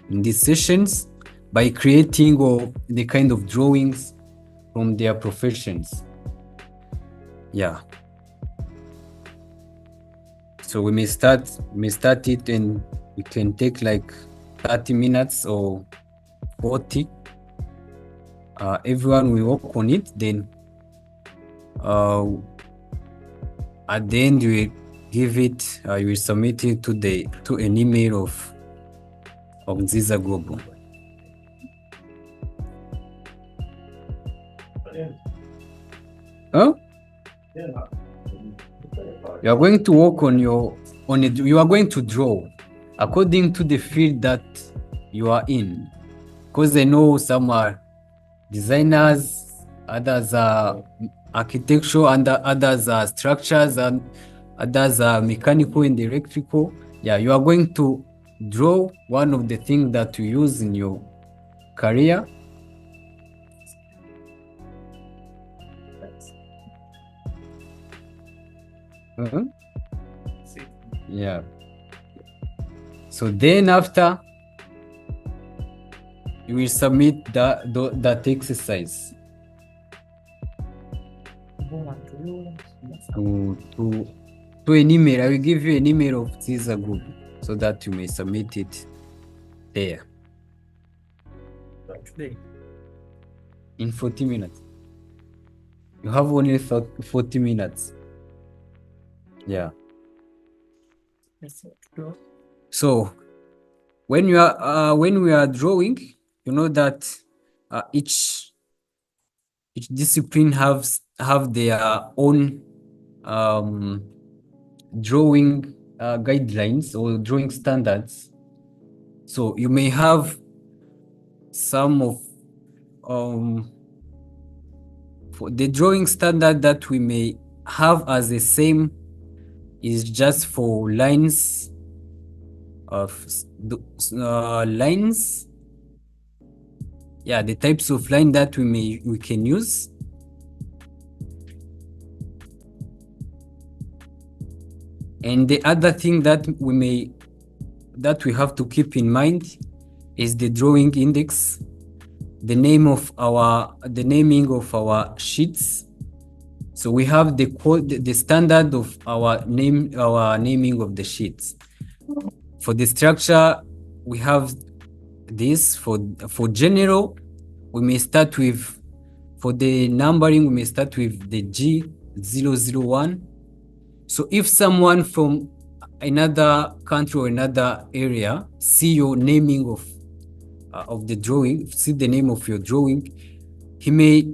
in these sessions by creating the kind of drawings from their professions. Yeah. So we may start it, and we can take like 30 minutes or 40. Everyone will work on it. Then at the end, we give it. You will submit it to an email of Nziza Global. Huh? You are going to work on it. You are going to draw according to the field that you are in. Because I know some are designers, others are architectural, and others are structures, and others are mechanical and electrical. Yeah, you are going to draw one of the things that you use in your career. Yeah. So then after, you will submit that exercise to an email. I will give you an email of Nziza Group so that you may submit it there. In 40 minutes. You have only 40 minutes. Yeah. So when we are drawing, you know that each discipline have their own drawing guidelines or drawing standards. So you may have some of for the drawing standard that we may have as the same is just for lines of lines. Yeah, the types of line that we can use. And the other thing that we have to keep in mind is the drawing index, the naming of our sheets. So we have the code, the standard of our naming of the sheets. For the structure, we have this. For general, we may start with, for the numbering, we may start with the G001. So if someone from another country or another area see your naming of the drawing, see the name of your drawing, he may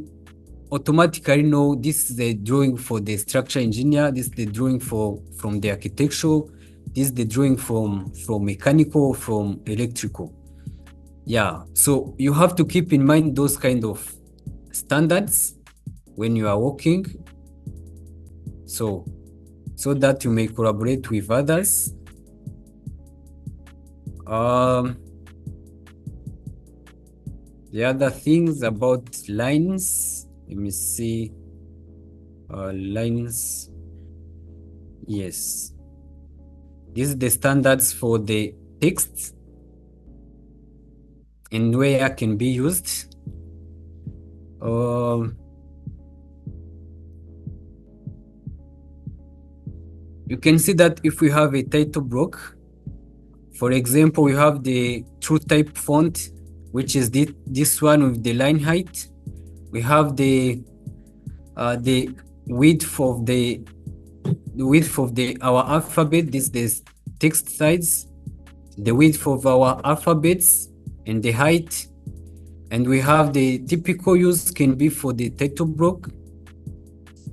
automatically know this is the drawing for the structure engineer, this is the drawing from the architectural, this is the drawing from mechanical, from electrical. Yeah, so you have to keep in mind those kind of standards when you are working, so that you may collaborate with others. The other things about lines, let me see. Lines, yes, this is the standards for the text and where can be used. You can see that if we have a title block, for example, we have the true type font, which is this one with the line height. We have the width of our alphabet. This is the text size, the width of our alphabets, and the height. And we have the typical use can be for the title block,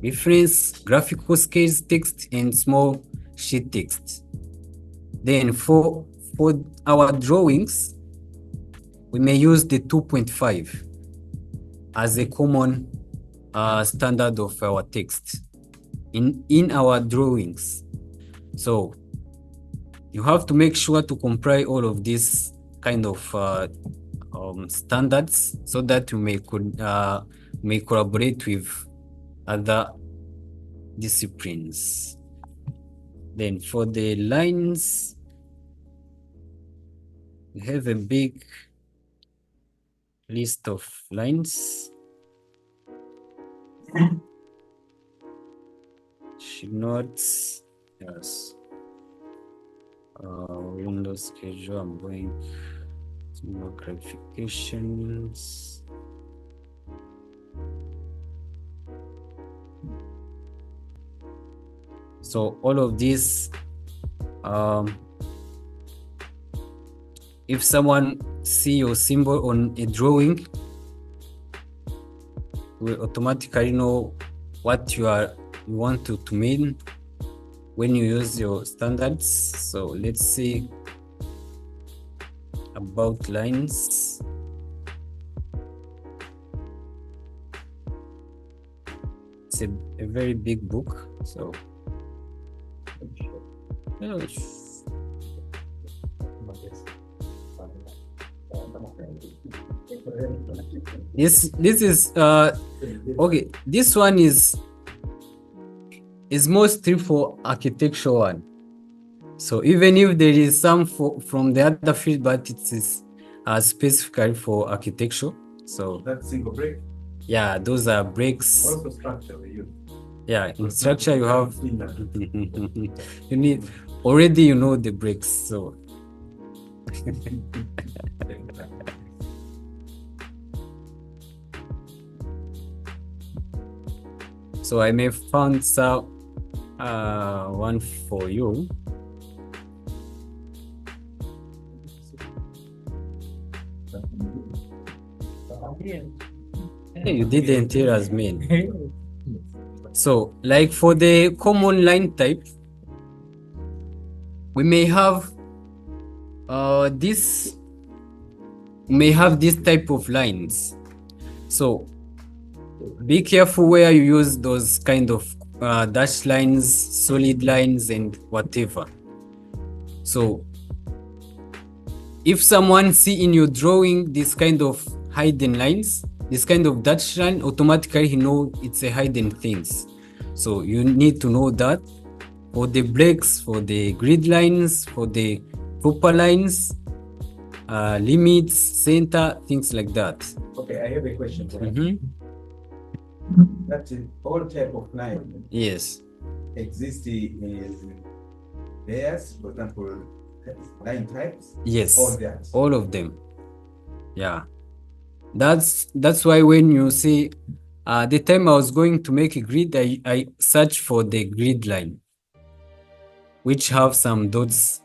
reference, graphical scales text, and small sheet text. Then for our drawings, we may use the 2.5 as a common standard of our text in our drawings. So you have to make sure to comply all of these kind of standards, so that you may collaborate with other disciplines. Then for the lines, we have a big list of lines. Should not, yes. Windows schedule, I'm going to more clarifications. So all of this, if someone see your symbol on a drawing, will automatically know what you want to mean when you use your standards. So let's see about lines. It's a very big book, so this is okay. This one is mostly for architecture one. So even if there is some from the other field, but it is specifically for architecture. So That's single break. yeah, those are breaks. Also structure we use. Yeah, in structure you have you need already, you know, the breaks. So so I may found some one for you. You didn't hear as me. So like for the common line type, we may have this type of lines. So be careful where you use those kind of dashed lines, solid lines, and whatever. So if someone see in your drawing this kind of hidden lines, this kind of dashed line, automatically he know it's a hidden things. So you need to know that for the breaks, for the grid lines, for the proper lines, limits, center, things like that. Okay, I have a question. That is all type of line Yes. exist in layers, for example, line types. Yes. All that. All of them. Yeah. That's why when you see the time I was going to make a grid, I search for the grid line, which have some dots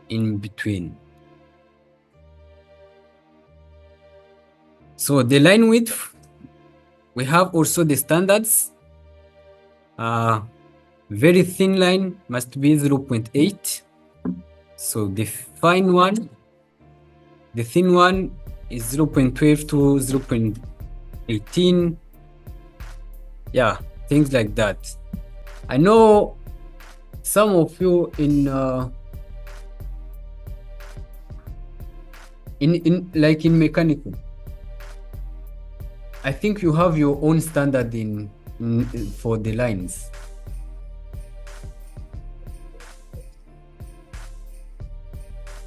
in between. So the line width, we have also the standards. Very thin line must be 0.8. So the fine one, the thin one is 0.12 to 0.18. Yeah, things like that. I know some of you in mechanical, I think you have your own standard in for the lines.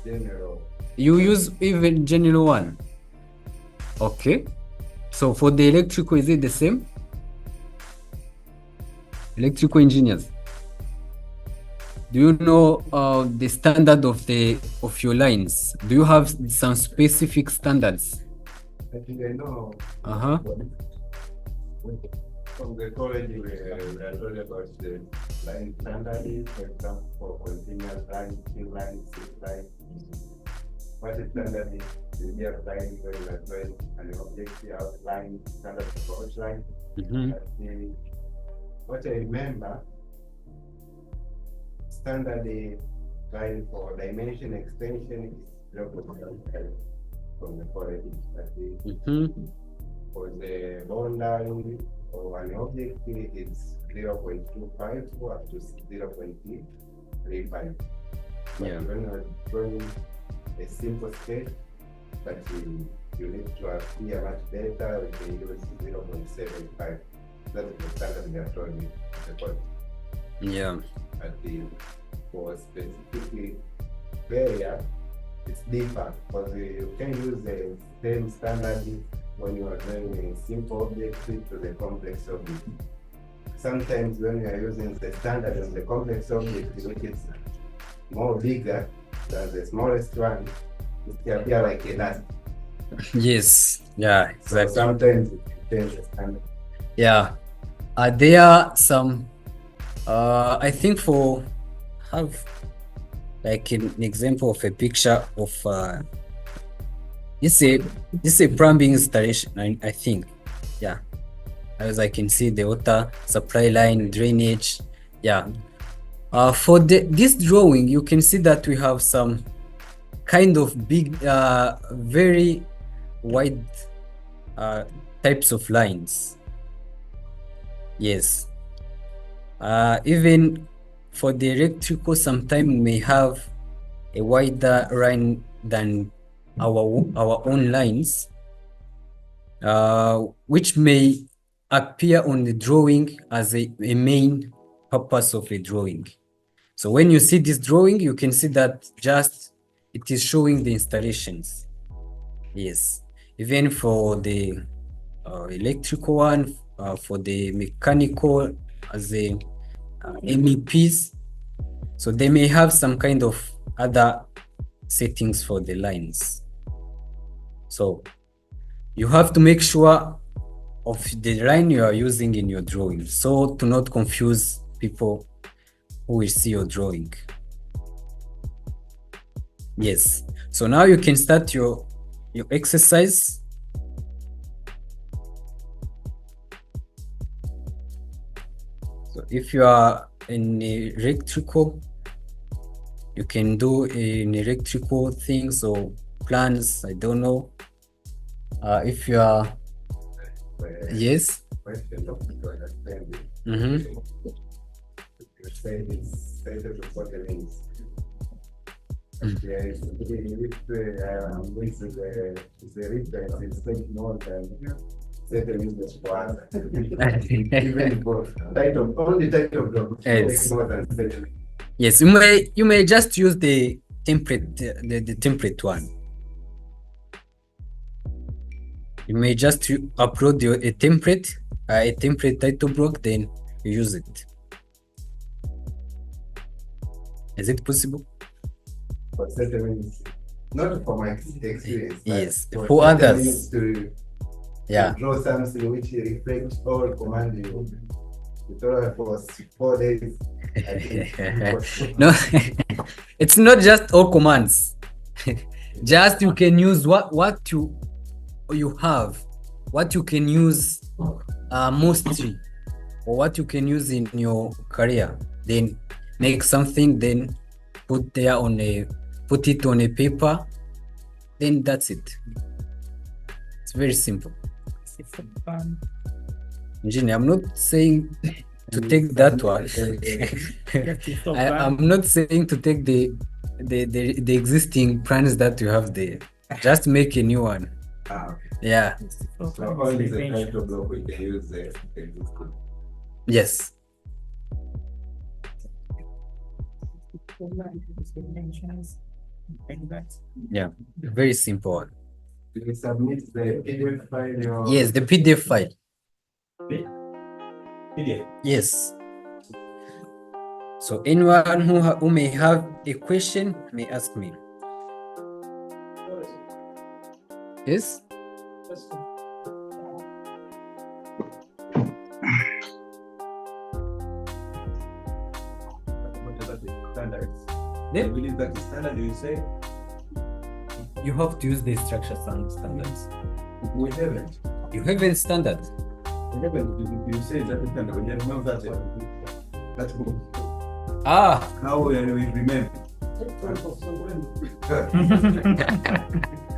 General. You use even general one. Okay. So for the electrical, is it the same? Electrical engineers, do you know the standard of your lines? Do you have some specific standards? Actually, I know. Uh-huh. From the college, we are told about the line standards, for example, for continuous line, thin line, straight line. What is standard is the line where you are drawing an objective outline, standard for outline. What I remember, standard line for dimension extension is 0.5 from the college. For the boundary or an object, it's 0.25 up to 0.35. Yeah. When you're drawing a simple sketch, but you need to appear much better, we can use 0.75. That's the standard we are drawing the college. Yeah. For specific area, it's different because you can use the same standard when you are doing a simple object to the complex object. Sometimes when you are using the standard of the complex object, which is more bigger than the smallest one, it can appear like a dust. Yes. Yeah, exactly. So sometimes it changes the standard. Yeah. There are some I think for have like an example of a picture of this is a plumbing installation, I think. Yeah, as I can see the water supply line, drainage. Yeah. For this drawing, you can see that we have some kind of big very wide types of lines. Yes. Even for the electrical, sometimes we may have a wider line than our own lines, which may appear on the drawing as a main purpose of a drawing. So when you see this drawing, you can see that just it is showing the installations. Yes. Even for the electrical one, for the mechanical as a MEPs, so they may have some kind of other settings for the lines. So you have to make sure of the line you are using in your drawing, so to not confuse people who will see your drawing. Yes. So now you can start your exercise. So if you are in electrical, you can do in electrical things or plans, I don't know. If you are yes. Question of understanding. You say it's stated before the links. If the reference is taking more than certain English words, even for title, only title block takes more than certain. Yes, you may just use the template, the template one. You may just upload a template a template title block, then you use it. Is it possible? For certain, not for my experience. Yes, but for certain others. means to draw something which reflects all command you. It was 4 days. I think. No, it's not just all commands. Just you can use what you have, what you can use mostly, or what you can use in your career. Then make something, then put it on a paper. Then that's it. It's very simple. Engineer, I'm not saying to take that one. I'm not saying to take the existing plans that you have there. Just make a new one. Okay. Yeah. So only the title block we can use there. Yes. Yeah. Very simple. Do you submit the PDF file? Yes, the PDF file. PDF. Yes. So anyone who may have a question may ask me. Yes. Standards. Yeah. I believe that the standard you say You have to use the structure standards. We haven't. You haven't standard. We haven't. You say that standard. We didn't know that. That's good. Ah. How will we remember?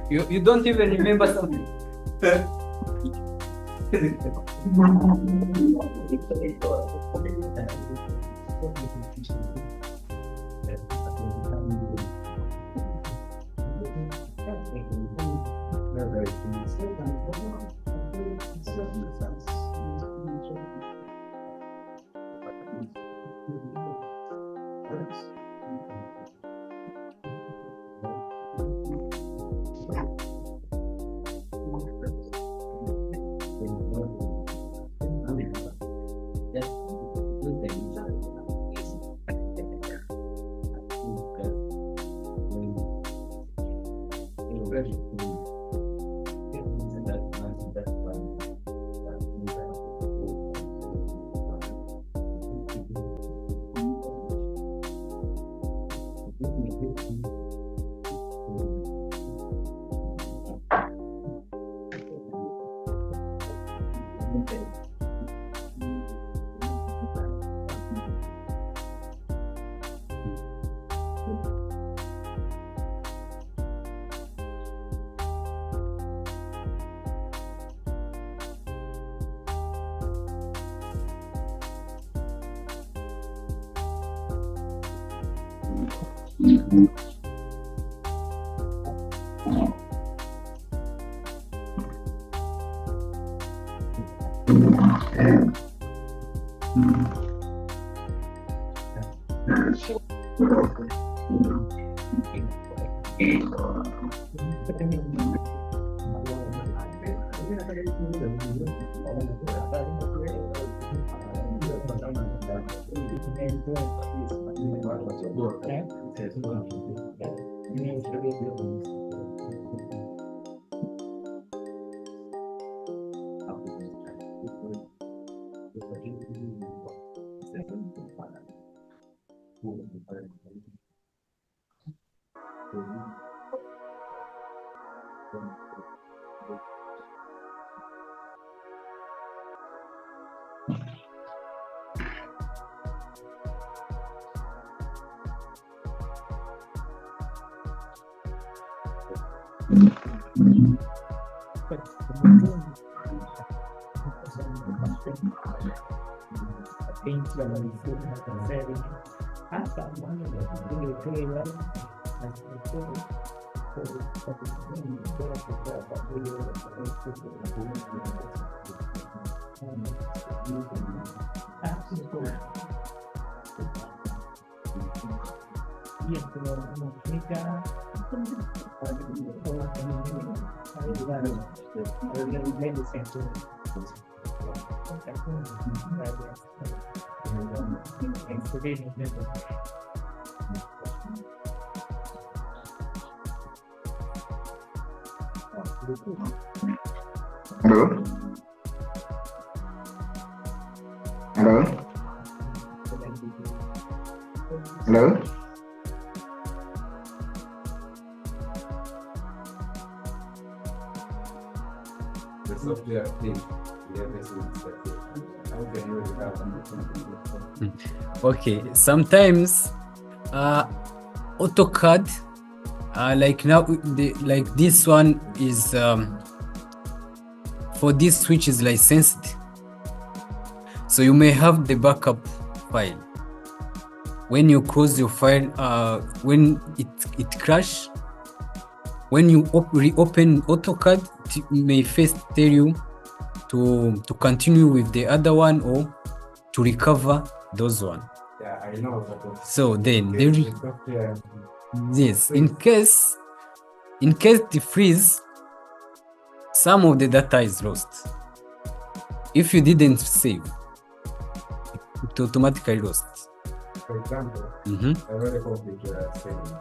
You don't even remember something. Hello? Hello? Hello? The software thing, the everything is like this. How can you recover? Okay, sometimes AutoCAD, like now, like this one is for this which is licensed, so you may have the backup file. When you close your file, when it crash, when you reopen AutoCAD, it may first tell you to continue with the other one or to recover those one. Yeah, I know. But So then the there, software, yes, in case the freeze, some of the data is lost. If you didn't save, it automatically lost. for example, a very complicated setting.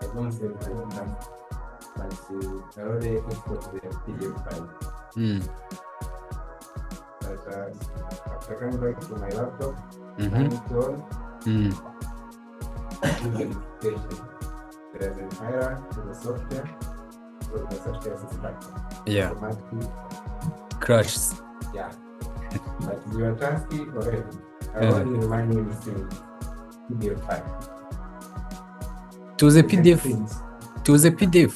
I don't say I don't have fancy. I already export the PDF file. But after coming back to my laptop, I install the notification. There is an error to the software, so the software is stuck. Yeah, Automatically, crashes. yeah. But you are tasking already. I want you to remind me to PDF file. To the PDF. To the PDF.